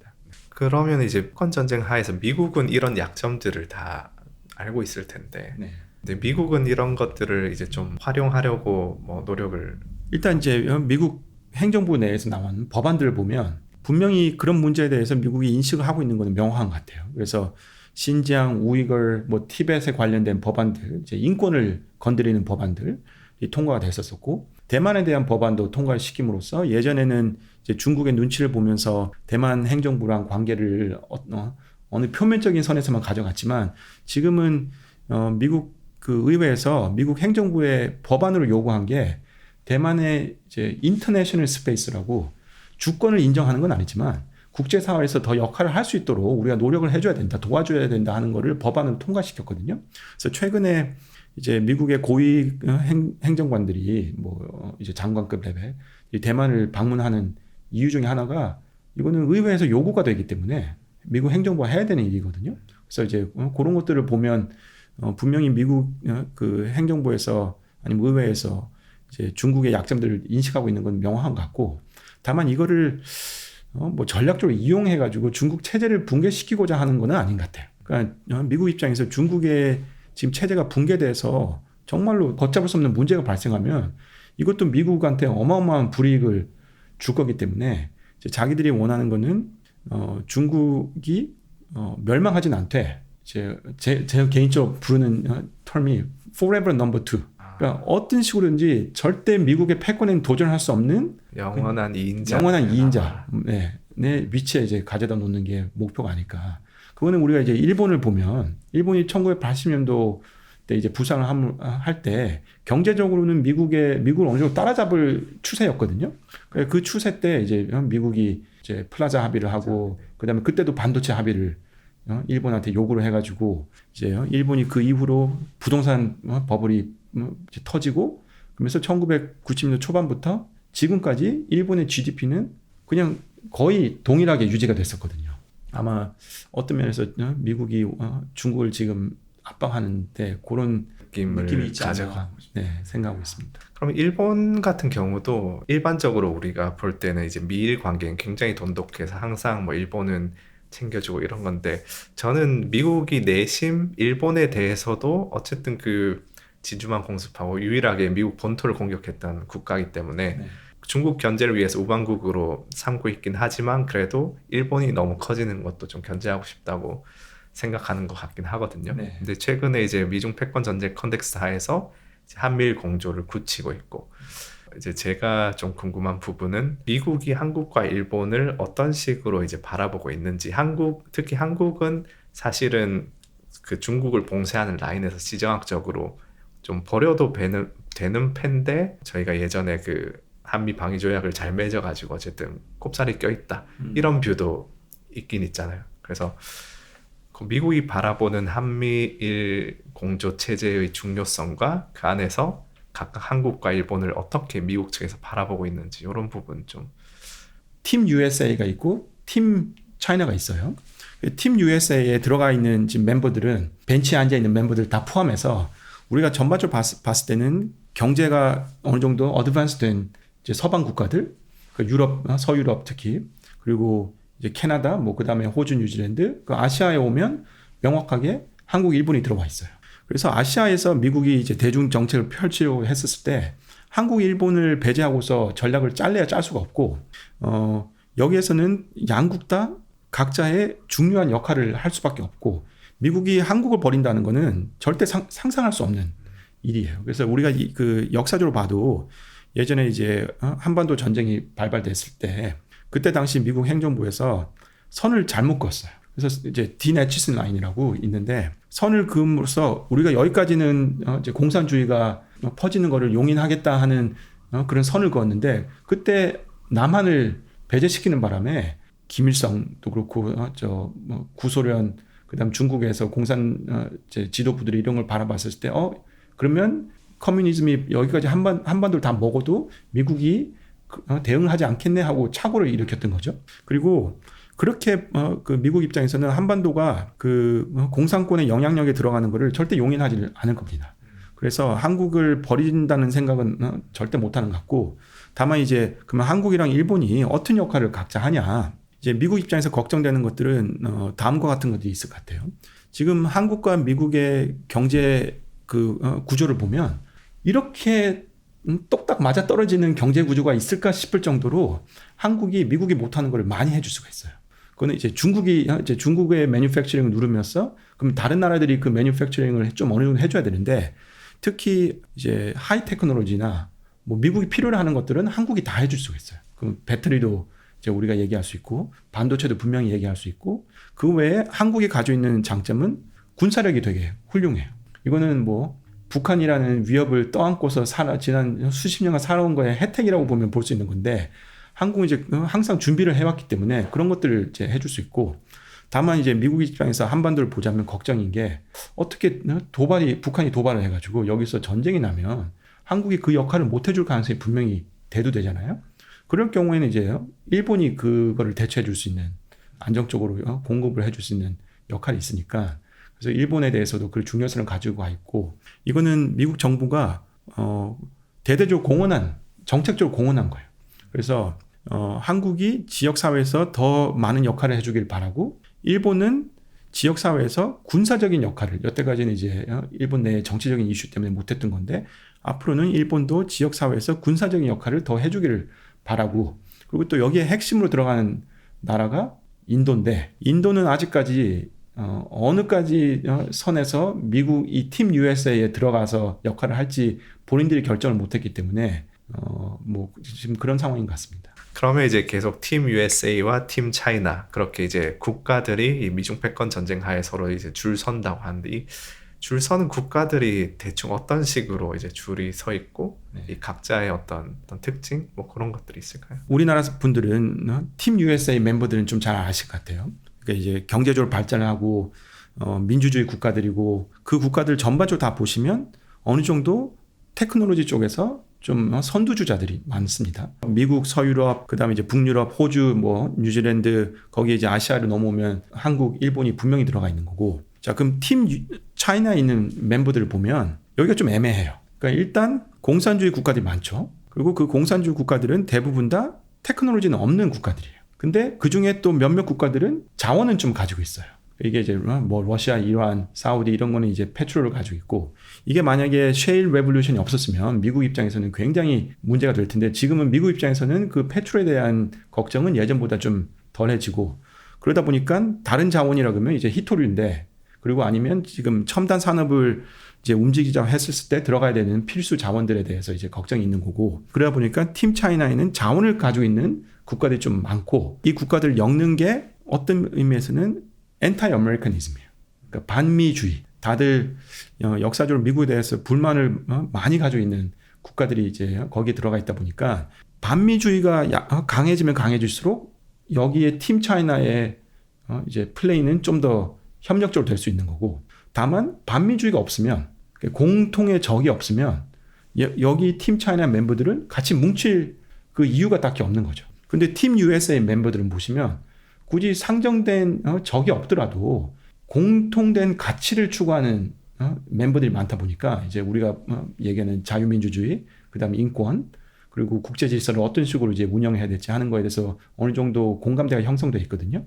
그러면 이제 패권 전쟁 하에서 미국은 이런 약점들을 다 알고 있을 텐데, 네. 근데 미국은 이런 것들을 이제 좀 활용하려고 뭐 노력을 일단 이제 미국 행정부 내에서 나온 법안들을 보면 분명히 그런 문제에 대해서 미국이 인식을 하고 있는 것은 명확한 것 같아요. 그래서 신지ang, 우이거, 뭐 티벳에 관련된 법안들, 이제 인권을 건드리는 법안들이 통과가 됐었고, 대만에 대한 법안도 통과를 시킴으로써 예전에는 이제 중국의 눈치를 보면서 대만 행정부랑 관계를 어느 표면적인 선에서만 가져갔지만 지금은 미국 그 의회에서 미국 행정부의 법안으로 요구한 게 대만의 이제 인터내셔널 스페이스라고 주권을 인정하는 건 아니지만 국제사회에서 더 역할을 할 수 있도록 우리가 노력을 해줘야 된다, 도와줘야 된다 하는 거를 법안으로 통과시켰거든요. 그래서 최근에 이제 미국의 고위 행정관들이 뭐 이제 장관급 레벨 대만을 방문하는 이유 중에 하나가 이거는 의회에서 요구가 되기 때문에 미국 행정부가 해야 되는 일이거든요. 그래서 이제 그런 것들을 보면 분명히 미국 그 행정부에서 아니면 의회에서 이제 중국의 약점들을 인식하고 있는 건 명확한 것 같고 다만 이거를 뭐 전략적으로 이용해가지고 중국 체제를 붕괴시키고자 하는 건 아닌 것 같아요. 그러니까 미국 입장에서 중국의 지금 체제가 붕괴돼서 정말로 걷잡을 수 없는 문제가 발생하면 이것도 미국한테 어마어마한 불이익을 줄 거기 때문에 이제 자기들이 원하는 거는 중국이 멸망하진 않되 제 개인적으로 부르는 텀이 forever number two. 그러니까 어떤 식으로든지 절대 미국의 패권에는 도전할 수 없는 영원한 2인자. 영원한 2인자. 네, 내 위치에 이제 가져다 놓는 게 목표가 아닐까. 그거는 우리가 이제 일본을 보면 일본이 1980년도 때 이제 부상을 할 때 경제적으로는 미국을 어느 정도 따라잡을 추세였거든요. 그 추세 때 이제 미국이 이제 플라자 합의를 하고 그다음에 그때도 반도체 합의를 일본한테 요구를 해가지고 이제 일본이 그 이후로 부동산 버블이 이제 터지고 그러면서 1990년대 초반부터 지금까지 일본의 GDP는 그냥 거의 동일하게 유지가 됐었거든요. 아마 어떤 면에서 미국이 중국을 지금 압박하는데 그런 느낌이 있지 않나 생각하고 있습니다. 그럼 일본 같은 경우도 일반적으로 우리가 볼 때는 이제 미일 관계는 굉장히 돈독해서 항상 뭐 일본은 챙겨주고 이런 건데 저는 미국이 내심 일본에 대해서도 어쨌든 그 진주만 공습하고 유일하게 미국 본토를 공격했던 국가이기 때문에 중국 견제를 위해서 우방국으로 삼고 있긴 하지만 그래도 일본이 너무 커지는 것도 좀 견제하고 싶다고 생각하는 것 같긴 하거든요. 근데 최근에 이제 미중 패권 전쟁 컨텍스트 하에서 한미일 공조를 굳히고 있고 이제 제가 좀 궁금한 부분은 미국이 한국과 일본을 어떤 식으로 이제 바라보고 있는지 특히 한국은 사실은 그 중국을 봉쇄하는 라인에서 지정학적으로 좀 버려도 되는 패인데 저희가 예전에 그 한미 방위 조약을 잘 맺어가지고 어쨌든 꼽살이 껴있다 이런 뷰도 있긴 있잖아요. 그래서 그 미국이 바라보는 한미일 공조 체제의 중요성과 그 안에서 각각 한국과 일본을 어떻게 미국 측에서 바라보고 있는지 이런 부분 좀. 팀 USA가 있고 팀 차이나가 있어요. 팀 USA에 들어가 있는 지금 멤버들은 벤치에 앉아 있는 멤버들 다 포함해서 우리가 전반적으로 봤을 때는 경제가 어느 정도 어드밴스된 이제 서방 국가들, 그 유럽, 서유럽 특히, 그리고 이제 캐나다, 뭐 그다음에 호주, 뉴질랜드, 그 아시아에 오면 명확하게 한국, 일본이 들어와 있어요. 그래서 아시아에서 미국이 이제 대중 정책을 펼치려고 했었을 때 한국, 일본을 배제하고서 전략을 짤래야 짤 수가 없고, 여기에서는 양국 다 각자의 중요한 역할을 할 수밖에 없고, 미국이 한국을 버린다는 거는 절대 상상할 수 없는 일이에요. 그래서 우리가 그 역사적으로 봐도 예전에 이제 한반도 전쟁이 발발됐을 때 그때 당시 미국 행정부에서 선을 잘못 그었어요. 그래서 이제 디네치슨 라인이라고 있는데 선을 그음으로써 우리가 여기까지는 이제 공산주의가 퍼지는 거를 용인하겠다 하는 그런 선을 그었는데 그때 남한을 배제시키는 바람에 김일성도 그렇고 뭐 구소련 그다음 중국에서 공산 지도부들이 이런 걸 바라봤을 때 그러면 커뮤니즘이 여기까지 한반도를 다 먹어도 미국이 대응을 하지 않겠네 하고 착오를 일으켰던 거죠. 그리고 그렇게 그 미국 입장에서는 한반도가 그 공산권의 영향력에 들어가는 것을 절대 용인하지 않을 겁니다. 그래서 한국을 버린다는 생각은 절대 못하는 것 같고, 다만 이제 그러면 한국이랑 일본이 어떤 역할을 각자 하냐. 이제 미국 입장에서 걱정되는 것들은 다음과 같은 것들이 있을 것 같아요. 지금 한국과 미국의 경제 그 구조를 보면 이렇게 똑딱 맞아 떨어지는 경제 구조가 있을까 싶을 정도로 한국이 미국이 못하는 걸 많이 해줄 수가 있어요. 그거는 이제 중국의 매뉴팩처링을 누르면서 그럼 다른 나라들이 그 매뉴팩처링을 좀 어느 정도 해줘야 되는데 특히 이제 하이 테크놀로지나 뭐 미국이 필요로 하는 것들은 한국이 다 해줄 수가 있어요. 그럼 배터리도 이제 우리가 얘기할 수 있고 반도체도 분명히 얘기할 수 있고 그 외에 한국이 가지고 있는 장점은 군사력이 되게 훌륭해요. 이거는 뭐 북한이라는 위협을 떠안고서 지난 수십 년간 살아온 거의 혜택이라고 보면 볼 수 있는 건데 한국은 이제 항상 준비를 해왔기 때문에 그런 것들을 이제 해줄 수 있고 다만 이제 미국 입장에서 한반도를 보자면 걱정인 게 어떻게 북한이 도발을 해가지고 여기서 전쟁이 나면 한국이 그 역할을 못 해줄 가능성이 분명히 대두되잖아요. 그럴 경우에는 이제 일본이 그거를 대처해 줄 수 있는 안정적으로 공급을 해줄 수 있는 역할이 있으니까 그래서 일본에 대해서도 그 중요성을 가지고 와 있고 이거는 미국 정부가 대대적으로 정책적으로 공헌한 거예요. 그래서 한국이 지역사회에서 더 많은 역할을 해주길 바라고 일본은 지역사회에서 군사적인 역할을 여태까지는 이제 일본 내 정치적인 이슈 때문에 못했던 건데 앞으로는 일본도 지역사회에서 군사적인 역할을 더 해주기를 바라고 그리고 또 여기에 핵심으로 들어가는 나라가 인도인데 인도는 아직까지 어느까지 선에서 미국 이 팀 USA에 들어가서 역할을 할지 본인들이 결정을 못했기 때문에 뭐 지금 그런 상황인 것 같습니다. 그러면 이제 계속 팀 USA와 팀 차이나 그렇게 이제 국가들이 이 미중 패권 전쟁 하에 서로 이제 줄 선다고 하는데 이 줄 서는 국가들이 대충 어떤 식으로 이제 줄이 서 있고 이 각자의 어떤 특징 뭐 그런 것들이 있을까요? 우리나라 분들은 팀 USA 멤버들은 좀 잘 아실 것 같아요. 그러니까 이제 경제적으로 발전하고 민주주의 국가들이고 그 국가들 전반적으로 다 보시면 어느 정도 테크놀로지 쪽에서 좀 선두주자들이 많습니다. 미국, 서유럽, 그다음에 이제 북유럽, 호주, 뭐 뉴질랜드 거기에 이제 아시아로 넘어오면 한국, 일본이 분명히 들어가 있는 거고. 자, 그럼 팀 차이나에 있는 멤버들을 보면 여기가 좀 애매해요. 그러니까 일단 공산주의 국가들이 많죠. 그리고 그 공산주의 국가들은 대부분 다 테크놀로지는 없는 국가들이에요. 근데 그 중에 또 몇몇 국가들은 자원은 좀 가지고 있어요. 이게 이제 뭐 러시아, 이란, 사우디 이런 거는 이제 페트롤을 가지고 있고 이게 만약에 셰일 레볼루션이 없었으면 미국 입장에서는 굉장히 문제가 될 텐데 지금은 미국 입장에서는 그 페트롤에 대한 걱정은 예전보다 좀 덜해지고 그러다 보니까 다른 자원이라 그러면 이제 히토류인데 그리고 아니면 지금 첨단 산업을 이제 움직이자 했을 때 들어가야 되는 필수 자원들에 대해서 이제 걱정이 있는 거고 그러다 보니까 팀 차이나에는 자원을 가지고 있는 국가들이 좀 많고 이 국가들을 엮는 게 어떤 의미에서는 엔타이 아메리카니즘이에요. 그러니까 반미주의. 다들 역사적으로 미국에 대해서 불만을 많이 가지고 있는 국가들이 이제 거기에 들어가 있다 보니까 반미주의가 강해지면 강해질수록 여기에 팀 차이나의 이제 플레이는 좀 더 협력적으로 될 수 있는 거고, 다만 반미주의가 없으면 공통의 적이 없으면 여기 팀 차이나 멤버들은 같이 뭉칠 그 이유가 딱히 없는 거죠. 근데 팀 USA 멤버들은 보시면 굳이 상정된 적이 없더라도 공통된 가치를 추구하는 멤버들이 많다 보니까 이제 우리가 얘기하는 자유민주주의, 그다음에 인권, 그리고 국제 질서를 어떤 식으로 이제 운영해야 될지 하는 거에 대해서 어느 정도 공감대가 형성돼 있거든요.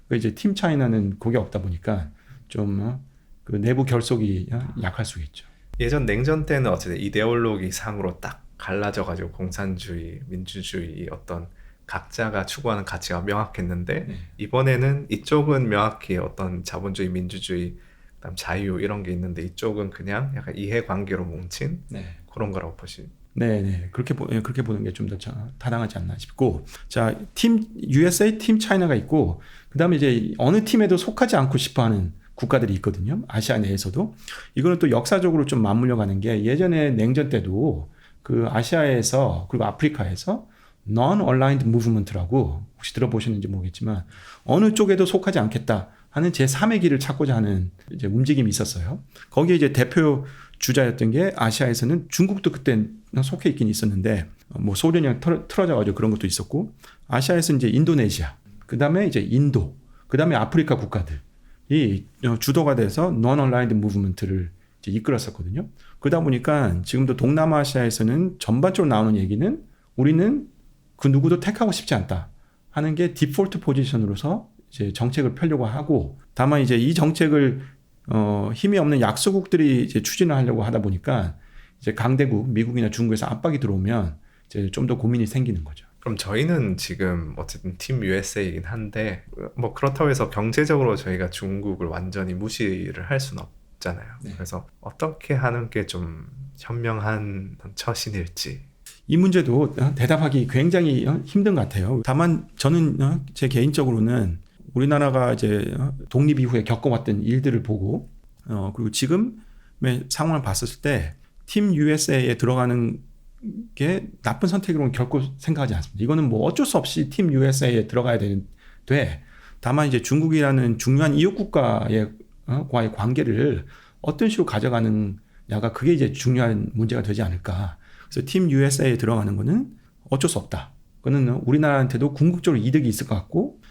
그 이제 팀 차이나는 그게 없다 보니까 좀 그 내부 결속이 약할 수 있죠. 예전 냉전 때는 어쨌든 이데올로기 상으로 딱 갈라져가지고 공산주의, 민주주의 어떤 각자가 추구하는 가치가 명확했는데 네. 이번에는 이쪽은 명확히 어떤 자본주의, 민주주의, 그다음 자유 이런 게 있는데 이쪽은 그냥 약간 이해관계로 뭉친 네. 그런 거라고 보시. 네. 그렇게 보는 게 좀 더 타당하지 않나 싶고, 자, 팀 USA, 팀 차이나가 있고, 그다음에 이제 어느 팀에도 속하지 않고 싶어하는 국가들이 있거든요. 아시아 내에서도. 이거는 또 역사적으로 좀 맞물려 가는 게, 예전에 냉전 때도 그 아시아에서 그리고 아프리카에서 Non-Aligned Movement라고 혹시 들어보셨는지 모르겠지만 어느 쪽에도 속하지 않겠다 하는 제3의 길을 찾고자 하는 이제 움직임이 있었어요. 거기에 이제 대표 주자였던 게 아시아에서는 중국도 그때 속해 있긴 있었는데 뭐 소련이랑 틀어져가지고 그런 것도 있었고, 아시아에서는 이제 인도네시아, 그 다음에 이제 인도, 그 다음에 아프리카 국가들이 주도가 돼서 Non-Aligned Movement를 이제 이끌었었거든요. 그러다 보니까 지금도 동남아시아에서는 전반적으로 나오는 얘기는 우리는 그 누구도 택하고 싶지 않다 하는 게 디폴트 포지션으로서 이제 정책을 펴려고 하고, 다만 이제 이 정책을 힘이 없는 약소국들이 이제 추진을 하려고 하다 보니까 이제 강대국 미국이나 중국에서 압박이 들어오면 이제 좀 더 고민이 생기는 거죠. 그럼 저희는 지금 어쨌든 팀 USA이긴 한데 뭐 그렇다고 해서 경제적으로 저희가 중국을 완전히 무시를 할 수는 없잖아요. 네. 그래서 어떻게 하는 게 좀 현명한 처신일지. 이 문제도 대답하기 굉장히 힘든 것 같아요. 다만 저는 제 개인적으로는 우리나라가 이제 독립 이후에 겪어왔던 일들을 보고 그리고 지금의 상황을 봤을 때 팀 USA에 들어가는 게 나쁜 선택이라고는 결코 생각하지 않습니다. 이거는 뭐 어쩔 수 없이 팀 USA에 들어가야 돼. 다만 이제 중국이라는 중요한 이웃 국가의 과의 관계를 어떤 식으로 가져가느냐가 그게 이제 중요한 문제가 되지 않을까. 그래서 팀 USA에 들어가는 거는 어쩔 수 없다. 그거는 우리나라한테도 궁극적으로 이득이 있을 것 같고,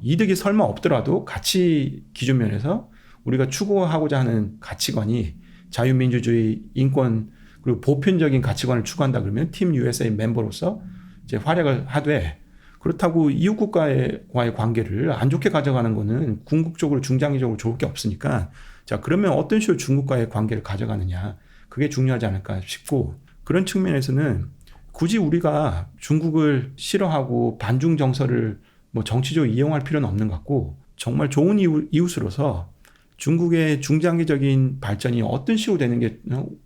이득이 설마 없더라도 가치 기준 면에서 우리가 추구하고자 하는 가치관이 자유민주주의, 인권, 그리고 보편적인 가치관을 추구한다 그러면 팀 USA 멤버로서 이제 활약을 하되, 그렇다고 이웃 국가와의 관계를 안 좋게 가져가는 거는 궁극적으로 중장기적으로 좋을 게 없으니까, 자, 그러면 어떤 식으로 중국과의 관계를 가져가느냐, 그게 중요하지 않을까 싶고, 그런 측면에서는 굳이 우리가 중국을 싫어하고 반중 정서를 뭐 정치적으로 이용할 필요는 없는 것 같고, 정말 좋은 이웃으로서 중국의 중장기적인 발전이 어떤 식으로 되는 게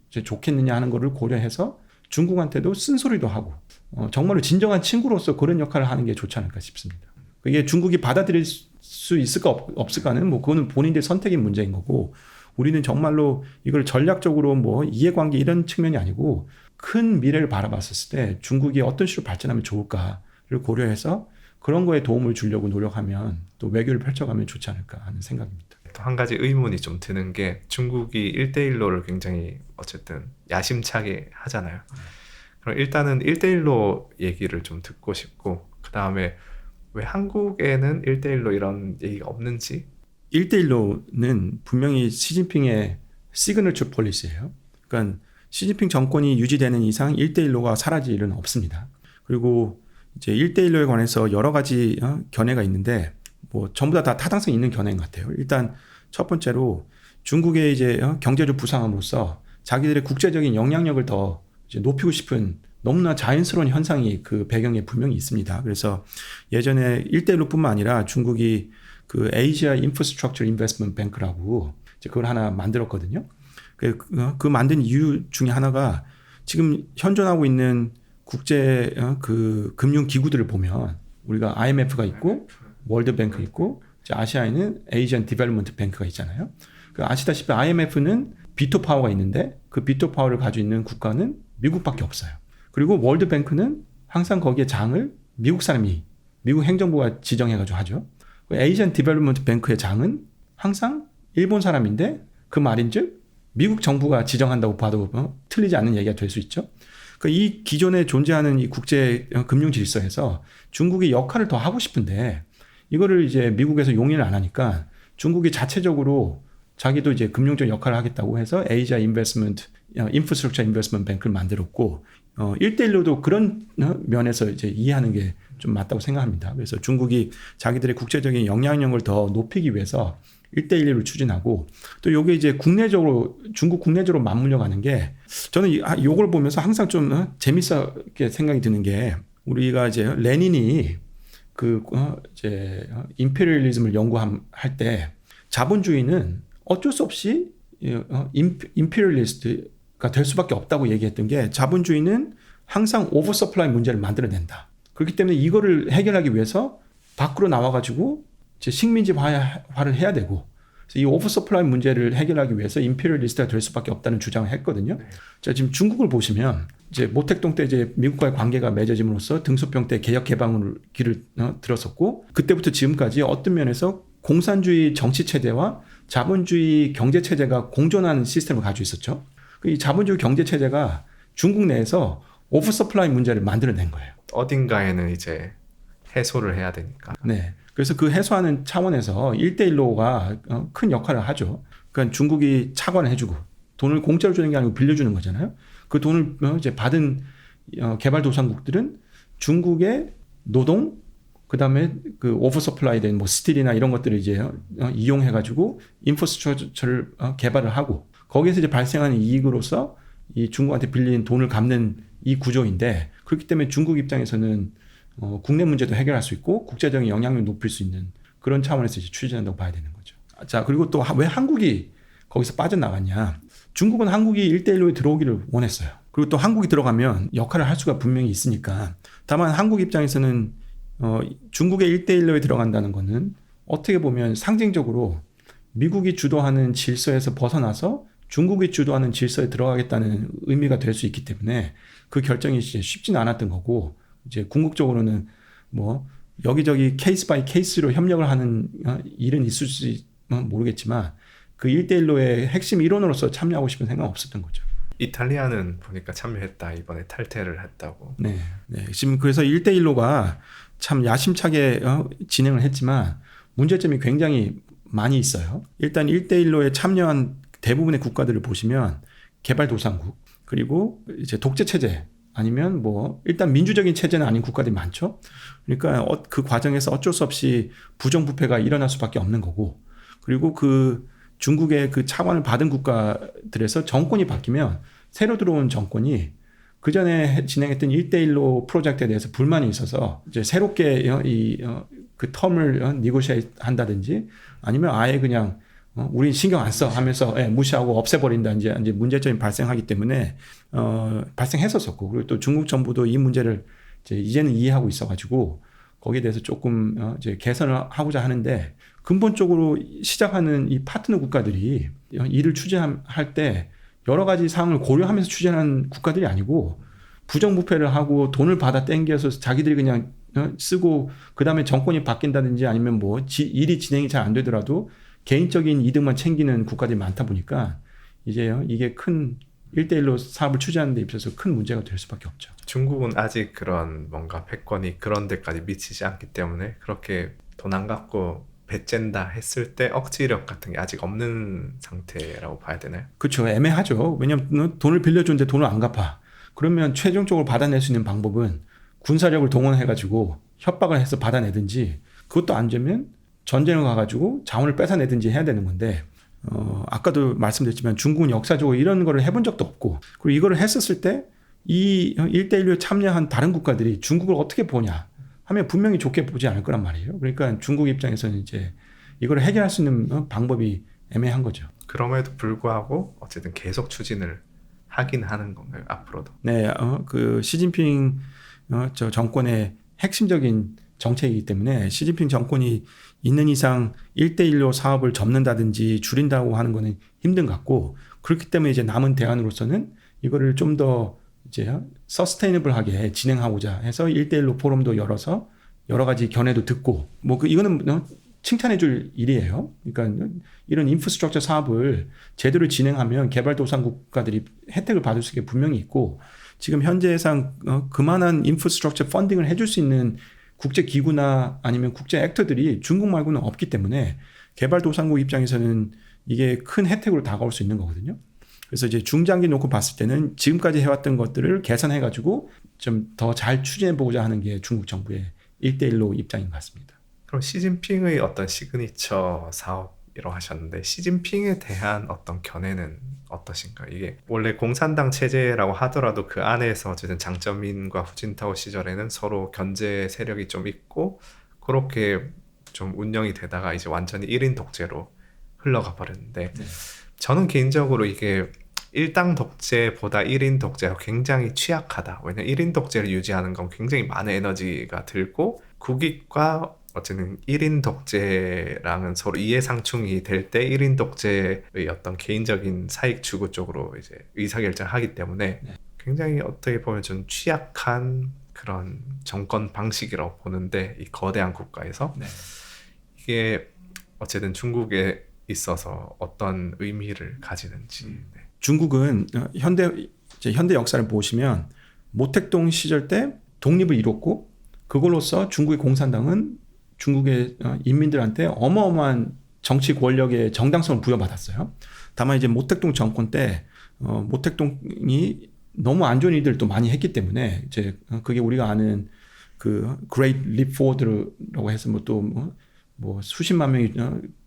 좋겠느냐 하는 것을 고려해서 중국한테도 쓴소리도 하고 정말로 진정한 친구로서 그런 역할을 하는 게 좋지 않을까 싶습니다. 그게 중국이 받아들일 수 있을까 없을까는 뭐 그거는 본인들의 선택인 문제인 거고, 우리는 정말로 이걸 전략적으로 뭐 이해관계 이런 측면이 아니고 큰 미래를 바라봤을 때 중국이 어떤 식으로 발전하면 좋을까를 고려해서 그런 거에 도움을 주려고 노력하면 또 외교를 펼쳐가면 좋지 않을까 하는 생각입니다. 또 한 가지 의문이 좀 드는 게 중국이 1대1로를 굉장히 어쨌든 야심차게 하잖아요. 그럼 일단은 1대1로 얘기를 좀 듣고 싶고, 그 다음에 왜 한국에는 1대1로 이런 얘기가 없는지. 1대1로는 분명히 시진핑의 시그니처 폴리시예요. 그러니까 시진핑 정권이 유지되는 이상 1대1로가 사라질 일은 없습니다. 그리고 이제 1대1로에 관해서 여러 가지 견해가 있는데 뭐 전부 다 타당성 있는 견해인 것 같아요. 일단 첫 번째로 중국의 이제 경제적 부상함으로써 자기들의 국제적인 영향력을 더 이제 높이고 싶은 너무나 자연스러운 현상이 그 배경에 분명히 있습니다. 그래서 예전에 1대1로뿐만 아니라 중국이 그 아시아 인프라스트럭처 인베스트먼트 뱅크라고 이제 그걸 하나 만들었거든요. 그 만든 이유 중에 하나가 지금 현존하고 있는 국제 그 금융 기구들을 보면 우리가 IMF가 있고 월드뱅크 있고 아시아에는 에이지안 디벨롭먼트 뱅크가 있잖아요. 아시다시피 IMF는 비토 파워가 있는데 그 비토 파워를 가지고 있는 국가는 미국밖에 없어요. 그리고 월드뱅크는 항상 거기에 장을 미국 사람이 미국 행정부가 지정해가지고 하죠. 에이전 디벨롭먼트 뱅크의 장은 항상 일본 사람인데 그 말인즉 미국 정부가 지정한다고 봐도 틀리지 않는 얘기가 될 수 있죠. 그러니까 이 기존에 존재하는 이 국제 금융 질서에서 중국이 역할을 더 하고 싶은데 이거를 이제 미국에서 용인을 안 하니까 중국이 자체적으로 자기도 이제 금융적 역할을 하겠다고 해서 에이자 인베스트먼트 인프라스트럭처 인베스트먼트 뱅크를 만들었고 1대1로도 그런 면에서 이제 이해하는 게 좀 맞다고 생각합니다. 그래서 중국이 자기들의 국제적인 영향력을 더 높이기 위해서 1대1로 추진하고 또 요게 이제 국내적으로 중국 국내적으로 맞물려 가는 게 저는 요걸 보면서 항상 좀 재밌게 생각이 드는 게 우리가 이제 레닌이 이제 임페리얼리즘을 연구할 때 자본주의는 어쩔 수 없이 임페리얼리스트가 될 수밖에 없다고 얘기했던 게 자본주의는 항상 오버서플라이 문제를 만들어낸다. 그렇기 때문에 이거를 해결하기 위해서 밖으로 나와가지고 이제 식민지화를 해야 되고 그래서 이 오버서플라이 문제를 해결하기 위해서 임페리얼리스트가 될 수밖에 없다는 주장을 했거든요. 자, 지금 중국을 보시면 이제 모택동 때 이제 미국과의 관계가 맺어짐으로써 등소평 때 개혁 개방을 길을 들었었고 그때부터 지금까지 어떤 면에서 공산주의 정치 체제와 자본주의 경제 체제가 공존하는 시스템을 가지고 있었죠. 이 자본주의 경제 체제가 중국 내에서 오버서플라이 문제를 만들어낸 거예요. 어딘가에는 이제 해소를 해야 되니까. 네. 그래서 그 해소하는 차원에서 1대1로가 큰 역할을 하죠. 그러니까 중국이 차관을 해주고 돈을 공짜로 주는 게 아니고 빌려주는 거잖아요. 그 돈을 이제 받은 개발도상국들은 중국의 노동, 그 다음에 그 오버서플라이 된 뭐 스틸이나 이런 것들을 이제 이용해가지고 인프라스트럭처를 개발을 하고 거기에서 이제 발생하는 이익으로서 이 중국한테 빌린 돈을 갚는 이 구조인데 그렇기 때문에 중국 입장에서는 국내 문제도 해결할 수 있고 국제적인 영향력을 높일 수 있는 그런 차원에서 이제 추진한다고 봐야 되는 거죠. 자, 그리고 또 왜 한국이 거기서 빠져나갔냐. 중국은 한국이 1대1로에 들어오기를 원했어요. 그리고 또 한국이 들어가면 역할을 할 수가 분명히 있으니까. 다만 한국 입장에서는 중국의 1대1로에 들어간다는 거는 어떻게 보면 상징적으로 미국이 주도하는 질서에서 벗어나서 중국이 주도하는 질서에 들어가겠다는 의미가 될 수 있기 때문에 그 결정이 이제 쉽지는 않았던 거고 이제 궁극적으로는 뭐 여기저기 케이스 바이 케이스로 협력을 하는 일은 있을지 모르겠지만 그 1대1로의 핵심 일원으로서 참여하고 싶은 생각은 없었던 거죠. 이탈리아는 보니까 참여했다. 이번에 탈퇴를 했다고. 네. 지금 그래서 1대1로가 참 야심차게 진행을 했지만 문제점이 굉장히 많이 있어요. 일단 1대1로에 참여한 대부분의 국가들을 보시면 개발도상국 그리고 이제 독재 체제 아니면 뭐 일단 민주적인 체제는 아닌 국가들이 많죠. 그러니까 그 과정에서 어쩔 수 없이 부정부패가 일어날 수밖에 없는 거고 그리고 그 중국의 그 차관을 받은 국가들에서 정권이 바뀌면 새로 들어온 정권이 그 전에 진행했던 1대1로 프로젝트에 대해서 불만이 있어서 이제 새롭게 그 텀을 니고시에이트 한다든지 아니면 아예 그냥 우린 신경 안 써 하면서 무시하고 없애버린다 이제 문제점이 발생하기 때문에 발생했었었고 그리고 또 중국 정부도 이 문제를 이제는 이해하고 있어가지고 거기에 대해서 조금 이제 개선을 하고자 하는데 근본적으로 시작하는 이 파트너 국가들이 이를 추진할 때 여러 가지 사항을 고려하면서 추진하는 국가들이 아니고 부정부패를 하고 돈을 받아 땡겨서 자기들이 그냥 쓰고 그 다음에 정권이 바뀐다든지 아니면 뭐 일이 진행이 잘 안 되더라도 개인적인 이득만 챙기는 국가들이 많다 보니까 이제 이게 큰 1대1로 사업을 추진하는 데 있어서 큰 문제가 될 수밖에 없죠. 중국은 아직 그런 뭔가 패권이 그런 데까지 미치지 않기 때문에 그렇게 돈 안 갖고 배쨘다 했을 때 억지력 같은 게 아직 없는 상태라고 봐야 되나요? 그렇죠. 애매하죠. 왜냐하면 돈을 빌려줬는데 돈을 안 갚아. 그러면 최종적으로 받아낼 수 있는 방법은 군사력을 동원해가지고 협박을 해서 받아내든지 그것도 안 되면 전쟁을 가가지고 자원을 뺏어내든지 해야 되는 건데 아까도 말씀드렸지만 중국은 역사적으로 이런 거를 해본 적도 없고 그리고 이거를 했었을 때 이 1대1에 참여한 다른 국가들이 중국을 어떻게 보냐 하면 분명히 좋게 보지 않을 거란 말이에요. 그러니까 중국 입장에서는 이제 이걸 해결할 수 있는 방법이 애매한 거죠. 그럼에도 불구하고 어쨌든 계속 추진을 하긴 하는 건가요? 앞으로도? 네, 그 시진핑 저 정권의 핵심적인 정책이기 때문에 시진핑 정권이 있는 이상 1대1로 사업을 접는다든지 줄인다고 하는 거는 힘든 것 같고, 그렇기 때문에 이제 남은 대안으로서는 이거를 좀 더 이제 서스테이너블하게 진행하고자 해서 1대1로 포럼도 열어서 여러 가지 견해도 듣고, 뭐 이거는 칭찬해 줄 일이에요. 그러니까 이런 인프라스트럭처 사업을 제대로 진행하면 개발도상 국가들이 혜택을 받을 수 있게 분명히 있고, 지금 현재상 그만한 인프라스트럭처 펀딩을 해줄 수 있는 국제 기구나 아니면 국제 액터들이 중국 말고는 없기 때문에 개발도상국 입장에서는 이게 큰 혜택으로 다가올 수 있는 거거든요. 그래서 이제 중장기 놓고 봤을 때는 지금까지 해왔던 것들을 개선해가지고 좀 더 잘 추진해보고자 하는 게 중국 정부의 1대1로 입장인 것 같습니다. 그럼 시진핑의 어떤 시그니처 사업이라고 하셨는데 시진핑에 대한 어떤 견해는 어떠신가요? 이게 원래 공산당 체제라고 하더라도 그 안에서 어쨌든 장쩌민과 후진타오 시절에는 서로 견제 세력이 좀 있고 그렇게 좀 운영이 되다가 이제 완전히 1인 독재로 흘러가 버렸는데 네. 저는 개인적으로 이게 1당 독재보다 1인 독재가 굉장히 취약하다. 왜냐면 1인 독재를 유지하는 건 굉장히 많은 에너지가 들고 국익과 어쨌든 1인 독재랑은 서로 이해상충이 될 때 1인 독재의 어떤 개인적인 사익 추구 쪽으로 이제 의사결정을 하기 때문에 굉장히 어떻게 보면 좀 취약한 그런 정권 방식이라고 보는데 이 거대한 국가에서 이게 어쨌든 중국에 있어서 어떤 의미를 가지는지. 네. 중국은 현대 역사를 보시면 모택동 시절 때 독립을 이뤘고, 그걸로써 중국의 공산당은 중국의 인민들한테 어마어마한 정치 권력의 정당성을 부여받았어요. 다만 이제 모택동 정권 때 모택동이 너무 안 좋은 일들을 또 많이 했기 때문에 이제 그게 우리가 아는 그 Great Leap Forward라고 해서 뭐 수십만 명이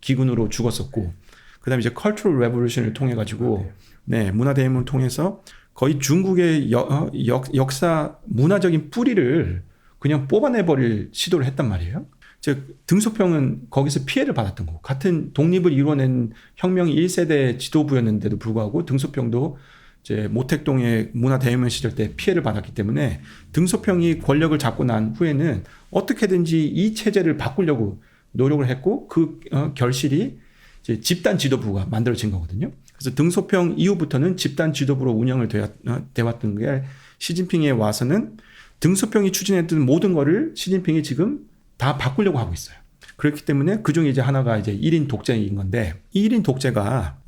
기근으로 죽었었고, 그다음에 이제 Cultural Revolution을 통해 가지고 문화 대혁명을 통해서 거의 중국의 역사 문화적인 뿌리를 그냥 뽑아내버릴 시도를 했단 말이에요. 즉 등소평은 거기서 피해를 받았던 거고, 같은 독립을 이뤄낸 혁명이 1세대 지도부였는데도 불구하고 등소평도 이제 모택동의 문화 대혁명 시절 때 피해를 받았기 때문에 등소평이 권력을 잡고 난 후에는 어떻게든지 이 체제를 바꾸려고 노력을 했고, 그 결실이 이제 집단 지도부가 만들어진 거거든요. 그래서 등소평 이후부터는 집단 지도부로 운영을 되었던 게, 시진핑에 와서는 등소평이 추진했던 모든 거를 시진핑이 지금 다 바꾸려고 하고 있어요. 그렇기 때문에 그 중에 이제 하나가 이제 1인 독재인 건데, 이 1인 독재가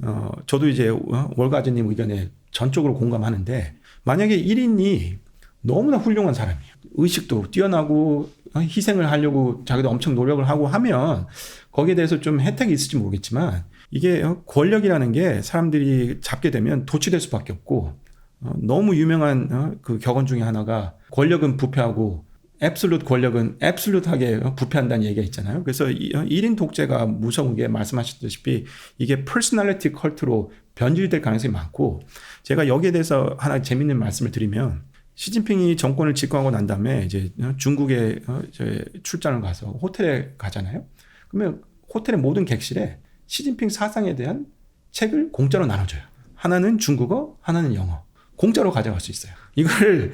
저도 이제 월가즈님 의견에 전적으로 공감하는데, 만약에 1인이 너무나 훌륭한 사람이에요. 의식도 뛰어나고 희생을 하려고 자기도 엄청 노력을 하고 하면 거기에 대해서 좀 혜택이 있을지 모르겠지만, 이게 권력이라는 게 사람들이 잡게 되면 도취될 수밖에 없고, 너무 유명한 그 격언 중에 하나가 권력은 부패하고 앱솔루트 권력은 앱솔루트하게 부패한다는 얘기가 있잖아요. 그래서 1인 독재가 무서운 게 말씀하셨다시피 이게 퍼스널리티 컬트로 변질될 가능성이 많고, 제가 여기에 대해서 하나 재밌는 말씀을 드리면, 시진핑이 정권을 집권하고 난 다음에 이제 중국에 출장을 가서 호텔에 가잖아요. 그러면 호텔의 모든 객실에 시진핑 사상에 대한 책을 공짜로 나눠줘요. 하나는 중국어, 하나는 영어. 공짜로 가져갈 수 있어요. 이걸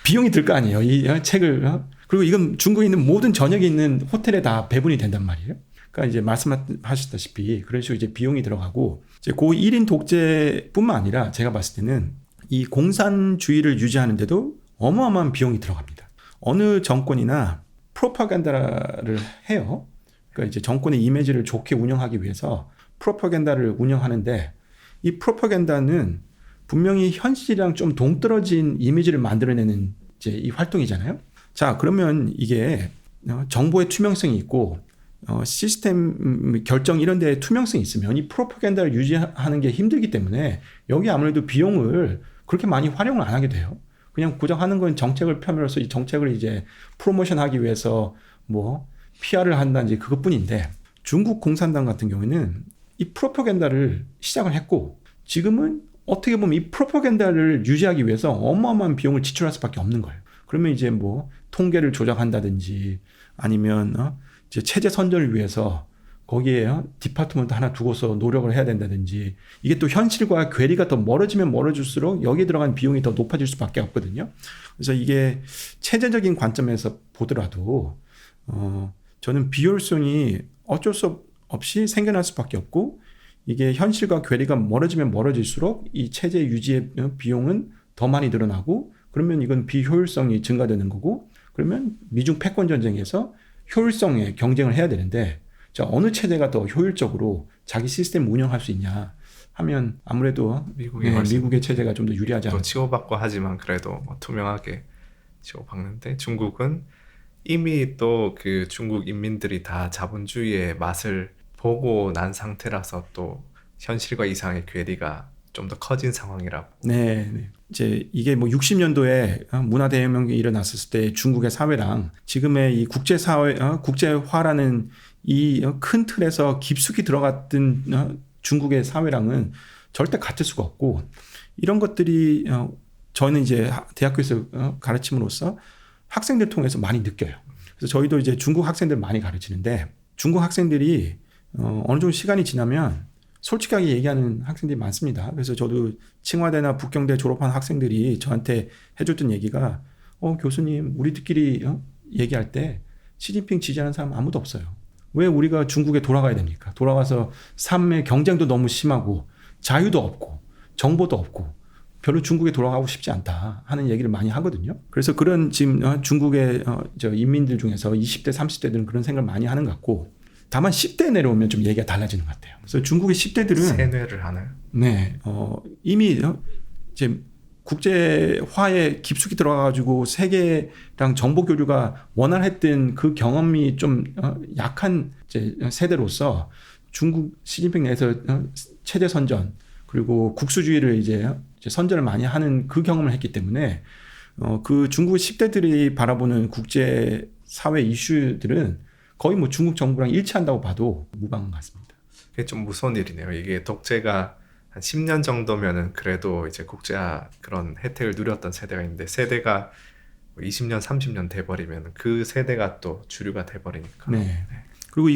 비용이 들 거 아니에요. 이 책을. 그리고 이건 중국에 있는 모든 전역에 있는 호텔에 다 배분이 된단 말이에요. 그러니까 이제 말씀하셨다시피 그런 식으로 이제 비용이 들어가고, 이제 고 1인 독재뿐만 아니라 제가 봤을 때는 이 공산주의를 유지하는데도 어마어마한 비용이 들어갑니다. 어느 정권이나 프로파간다를 해요. 그러니까 이제 정권의 이미지를 좋게 운영하기 위해서 프로파간다를 운영하는데, 이 프로파간다는 분명히 현실이랑 좀 동떨어진 이미지를 만들어내는 이제 이 활동이잖아요. 자, 그러면 이게 정보의 투명성이 있고 시스템 결정 이런 데에 투명성이 있으면 이 프로파간다를 유지하는 게 힘들기 때문에 여기 아무래도 비용을 그렇게 많이 활용을 안 하게 돼요. 그냥 고정하는 건 정책을 펴면서 이 정책을 이제 프로모션하기 위해서 뭐 PR을 한다든지 그것뿐인데, 중국 공산당 같은 경우에는 이 프로파간다를 시작을 했고, 지금은 어떻게 보면 이 프로파간다를 유지하기 위해서 어마어마한 비용을 지출할 수밖에 없는 거예요. 그러면 이제 뭐 통계를 조작한다든지 아니면 이제 체제 선전을 위해서 거기에 디파트먼트 하나 두고서 노력을 해야 된다든지, 이게 또 현실과 괴리가 더 멀어지면 멀어질수록 여기에 들어간 비용이 더 높아질 수밖에 없거든요. 그래서 이게 체제적인 관점에서 보더라도 저는 비효율성이 어쩔 수 없이 생겨날 수밖에 없고 이게 현실과 괴리가 멀어지면 멀어질수록 이 체제 유지의 비용은 더 많이 늘어나고 그러면 이건 비효율성이 증가되는 거고 그러면 미중 패권 전쟁에서 효율성의 경쟁을 해야 되는데 자, 어느 체제가 더 효율적으로 자기 시스템 운영할 수 있냐 하면 아무래도 미국의 체제가 좀 더 유리하지 않을까. 또 치고받고 하지만 그래도 뭐 투명하게 치고받는데 중국은 이미 또 그 중국 인민들이 다 자본주의의 맛을 보고 난 상태라서 또 현실과 이상의 괴리가 좀 더 커진 상황이라고. 네. 이제 이게 뭐 60년도에 문화대혁명이 일어났을 때 중국의 사회랑 지금의 이 국제사회, 국제화라는 이 큰 틀에서 깊숙이 들어갔던 중국의 사회랑은 절대 같을 수가 없고 이런 것들이 저는 이제 대학교에서 가르침으로써 학생들 통해서 많이 느껴요. 그래서 저희도 이제 중국 학생들 많이 가르치는데 중국 학생들이 어느 정도 시간이 지나면 솔직하게 얘기하는 학생들이 많습니다. 그래서 저도 칭화대나 북경대 졸업한 학생들이 저한테 해줬던 얘기가 교수님 우리들끼리 얘기할 때 시진핑 지지하는 사람 아무도 없어요. 왜 우리가 중국에 돌아가야 됩니까? 돌아가서 삶의 경쟁도 너무 심하고 자유도 없고 정보도 없고 별로 중국에 돌아가고 싶지 않다 하는 얘기를 많이 하거든요. 그래서 그런 지금 중국의 인민들 중에서 20대 30대들은 그런 생각을 많이 하는 것 같고 다만 10대 내려오면 좀 얘기가 달라지는 것 같아요. 그래서 중국의 10대들은 세뇌를 하나요? 네, 이미 이제 국제화에 깊숙이 들어가가지고 세계랑 정보 교류가 원활했던 그 경험이 좀 약한 이제 세대로서 중국 시진핑 내에서 체제 선전 그리고 국수주의를 이제 선전을 많이 하는 그 경험을 했기 때문에 그 중국 10대들이 바라보는 국제 사회 이슈들은 거의 뭐 중국 정부랑 일치한다고 봐도 무방한 것 같습니다. 그게 좀 무서운 일이네요. 이게 독재가 한 10년 정도면은 그래도 이제 국제화 그런 혜택을 누렸던 세대가 있는데 세대가 20년, 30년 돼버리면 그 세대가 또 주류가 돼버리니까. 네. 그리고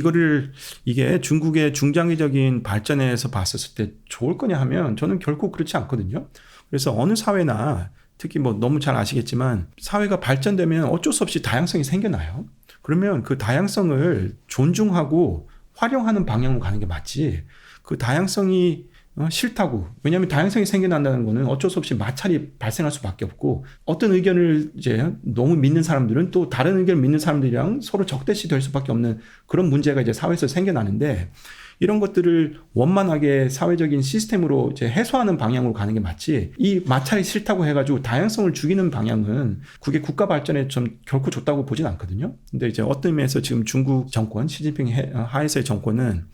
이게 중국의 중장기적인 발전에서 봤었을 때 좋을 거냐 하면 저는 결코 그렇지 않거든요. 그래서 어느 사회나 특히 뭐 너무 잘 아시겠지만 사회가 발전되면 어쩔 수 없이 다양성이 생겨나요. 그러면 그 다양성을 존중하고 활용하는 방향으로 가는 게 맞지. 그 다양성이 싫다고. 왜냐하면 다양성이 생겨난다는 거는 어쩔 수 없이 마찰이 발생할 수밖에 없고 어떤 의견을 이제 너무 믿는 사람들은 또 다른 의견을 믿는 사람들이랑 서로 적대시 될 수밖에 없는 그런 문제가 이제 사회에서 생겨나는데 이런 것들을 원만하게 사회적인 시스템으로 이제 해소하는 방향으로 가는 게 맞지. 이 마찰이 싫다고 해가지고 다양성을 죽이는 방향은 그게 국가 발전에 좀 결코 좋다고 보진 않거든요. 근데 이제 어떤 의미에서 지금 중국 정권, 시진핑 하에서의 정권은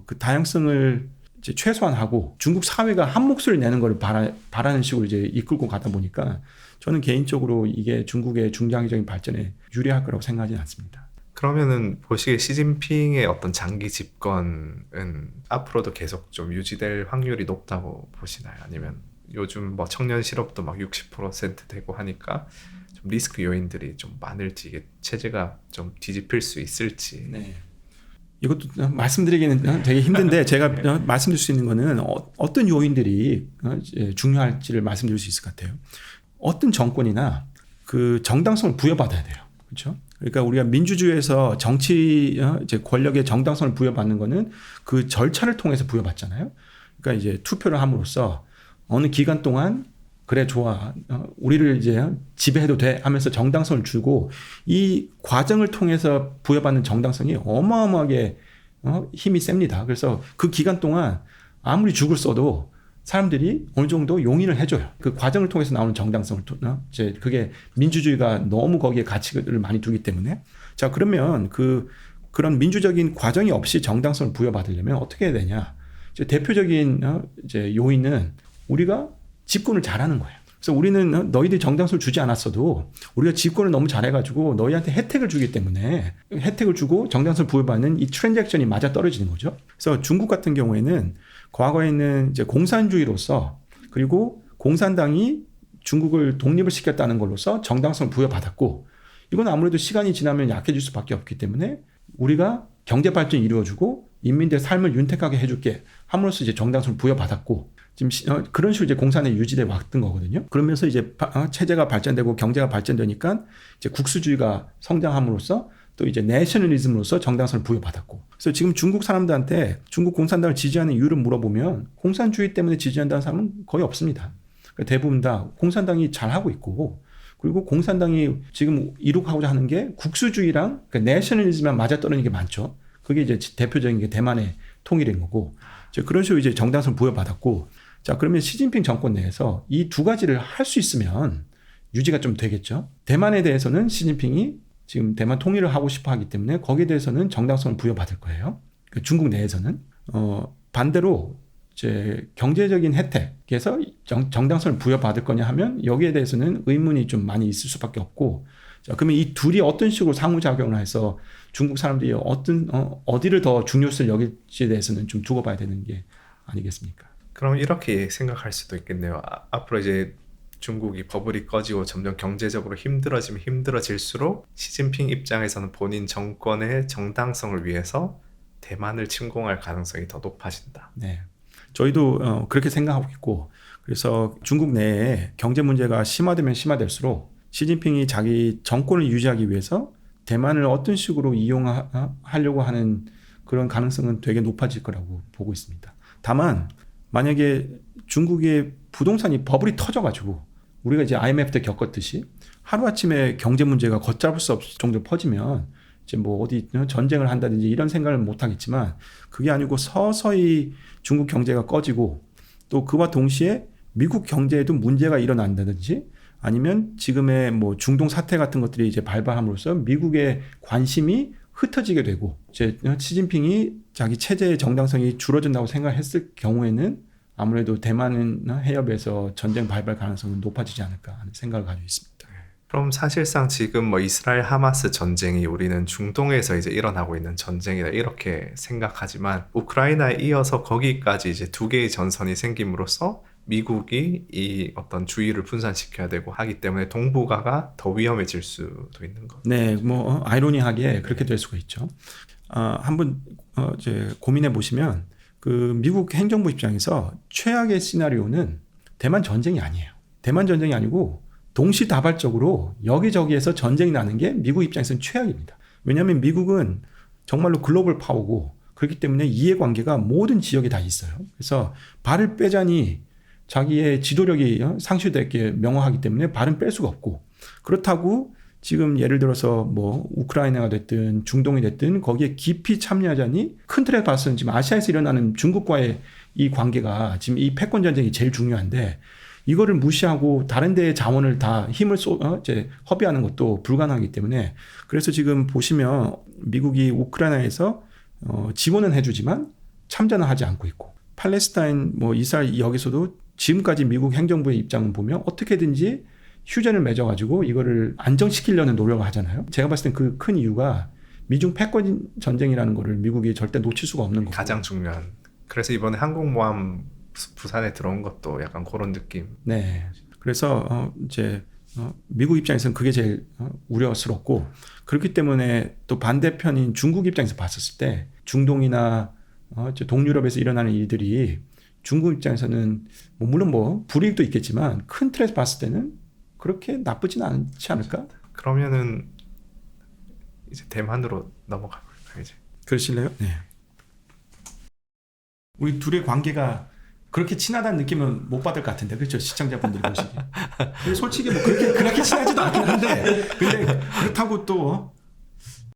그 다양성을 이제 최소한하고 중국 사회가 한 목소리 내는 걸 바라는 식으로 이제 이끌고 가다 보니까 저는 개인적으로 이게 중국의 중장기적인 발전에 유리할 거라고 생각하지는 않습니다. 그러면은 보시기에 시진핑의 어떤 장기 집권은 앞으로도 계속 좀 유지될 확률이 높다고 보시나요? 아니면 요즘 뭐 청년 실업도 막 60% 되고 하니까 좀 리스크 요인들이 좀 많을지 이게 체제가 좀 뒤집힐 수 있을지. 네. 이것도 말씀드리기는 되게 힘든데 제가 말씀드릴 수 있는 거는 어떤 요인들이 중요할지를 말씀드릴 수 있을 것 같아요. 어떤 정권이나 그 정당성을 부여받아야 돼요. 그렇죠? 그러니까 우리가 민주주의에서 정치 이제 권력의 정당성을 부여받는 거는 그 절차를 통해서 부여받잖아요. 그러니까 이제 투표를 함으로써 어느 기간 동안 그래 좋아 우리를 이제 지배해도 돼 하면서 정당성을 주고 이 과정을 통해서 부여받는 정당성이 어마어마하게 힘이 셉니다. 그래서 그 기간 동안 아무리 죽을 써도 사람들이 어느 정도 용인을 해줘요. 그 과정을 통해서 나오는 정당성을 이제 그게 민주주의가 너무 거기에 가치를 많이 두기 때문에 자 그러면 그런 민주적인 과정이 없이 정당성을 부여받으려면 어떻게 해야 되냐? 이제 대표적인 이제 요인은 우리가 집권을 잘하는 거예요. 그래서 우리는 너희들이 정당성을 주지 않았어도 우리가 집권을 너무 잘해가지고 너희한테 혜택을 주기 때문에 혜택을 주고 정당성을 부여받는 이 트랜잭션이 맞아 떨어지는 거죠. 그래서 중국 같은 경우에는 과거에는 이제 공산주의로서 그리고 공산당이 중국을 독립을 시켰다는 걸로서 정당성을 부여받았고 이건 아무래도 시간이 지나면 약해질 수밖에 없기 때문에 우리가 경제 발전을 이루어주고 인민들의 삶을 윤택하게 해줄게 함으로써 이제 정당성을 부여받았고 지금 그런 식으로 이제 공산에 유지돼 왔던 거거든요. 그러면서 이제 체제가 발전되고 경제가 발전되니까 이제 국수주의가 성장함으로써 또 이제 내셔널리즘으로서 정당성을 부여받았고. 그래서 지금 중국 사람들한테 중국 공산당을 지지하는 이유를 물어보면 공산주의 때문에 지지한다는 사람은 거의 없습니다. 그러니까 대부분 다 공산당이 잘하고 있고, 그리고 공산당이 지금 이룩하고자 하는 게 국수주의랑 그러니까 내셔널리즘만 맞아떨어지는 게 많죠. 그게 이제 대표적인 게 대만의 통일인 거고, 이제 그런 식으로 이제 정당성을 부여받았고, 자, 그러면 시진핑 정권 내에서 이 두 가지를 할 수 있으면 유지가 좀 되겠죠. 대만에 대해서는 시진핑이 지금 대만 통일을 하고 싶어 하기 때문에 거기에 대해서는 정당성을 부여받을 거예요. 중국 내에서는. 반대로 이제 경제적인 혜택에서 정당성을 부여받을 거냐 하면 여기에 대해서는 의문이 좀 많이 있을 수밖에 없고, 자, 그러면 이 둘이 어떤 식으로 상호작용을 해서 중국 사람들이 어디를 더 중요시를 여길지에 대해서는 좀 두고 봐야 되는 게 아니겠습니까? 그럼 이렇게 생각할 수도 있겠네요. 앞으로 이제 중국이 버블이 꺼지고 점점 경제적으로 힘들어지면 힘들어질수록 시진핑 입장에서는 본인 정권의 정당성을 위해서 대만을 침공할 가능성이 더 높아진다. 네, 저희도 그렇게 생각하고 있고, 그래서 중국 내에 경제 문제가 심화되면 심화될수록 시진핑이 자기 정권을 유지하기 위해서 대만을 어떤 식으로 이용하려고 하는 그런 가능성은 되게 높아질 거라고 보고 있습니다. 다만 만약에 중국의 부동산이 버블이 터져가지고 우리가 이제 IMF 때 겪었듯이 하루아침에 경제 문제가 걷잡을 수 없을 정도로 퍼지면 이제 뭐 어디 전쟁을 한다든지 이런 생각을 못 하겠지만, 그게 아니고 서서히 중국 경제가 꺼지고 또 그와 동시에 미국 경제에도 문제가 일어난다든지 아니면 지금의 뭐 중동 사태 같은 것들이 이제 발발함으로써 미국의 관심이 흩어지게 되고 이제 시진핑이 자기 체제의 정당성이 줄어든다고 생각했을 경우에는 아무래도 대만 해협에서 전쟁 발발 가능성은 높아지지 않을까 하는 생각을 가지고 있습니다. 그럼 사실상 지금 뭐 이스라엘 하마스 전쟁이 우리는 중동에서 이제 일어나고 있는 전쟁이다 이렇게 생각하지만, 우크라이나에 이어서 거기까지 이제 두 개의 전선이 생김으로써 미국이 이 어떤 주의를 분산시켜야 되고 하기 때문에 동북아가 더 위험해질 수도 있는 것. 네, 뭐 아이러니하게 그렇게 될 수가 있죠. 한번 이제 고민해 보시면 그 미국 행정부 입장에서 최악의 시나리오는 대만 전쟁이 아니에요. 대만 전쟁이 아니고 동시다발적으로 여기저기에서 전쟁이 나는 게 미국 입장에서는 최악입니다. 왜냐하면 미국은 정말로 글로벌 파워고, 그렇기 때문에 이해관계가 모든 지역에 다 있어요. 그래서 발을 빼자니 자기의 지도력이 상실되게 명확하기 때문에 발은 뺄 수가 없고, 그렇다고 지금 예를 들어서 뭐 우크라이나가 됐든 중동이 됐든 거기에 깊이 참여하자니 큰 틀에 봐서는 지금 아시아에서 일어나는 중국과의 이 관계가 지금 이 패권 전쟁이 제일 중요한데, 이거를 무시하고 다른 데의 자원을 다 힘을 이제 허비하는 것도 불가능하기 때문에, 그래서 지금 보시면 미국이 우크라이나에서 지원은 해주지만 참전은 하지 않고 있고, 팔레스타인 뭐 이스라엘 여기서도 지금까지 미국 행정부의 입장을 보면 어떻게든지 휴전을 맺어가지고 이거를 안정시키려는 노력을 하잖아요. 제가 봤을 땐 그 큰 이유가 미중 패권 전쟁이라는 거를 미국이 절대 놓칠 수가 없는 거고. 가장 중요한. 그래서 이번에 항공모함 부산에 들어온 것도 약간 그런 느낌. 네. 그래서 이제 미국 입장에서는 그게 제일 우려스럽고, 그렇기 때문에 또 반대편인 중국 입장에서 봤었을 때 중동이나 이제 동유럽에서 일어나는 일들이 중국 입장에서는 뭐 물론 뭐 불이익도 있겠지만 큰 틀에서 봤을 때는 그렇게 나쁘진 않지 않을까? 그러면은 이제 대만으로 넘어가 볼까요, 이제? 그러실래요? 네. 우리 둘의 관계가 그렇게 친하다는 느낌은 못 받을 것 같은데, 그렇죠? 시청자분들이 보시기에. 솔직히 뭐 그렇게 친하지도 않긴 한데, 근데 그렇다고 또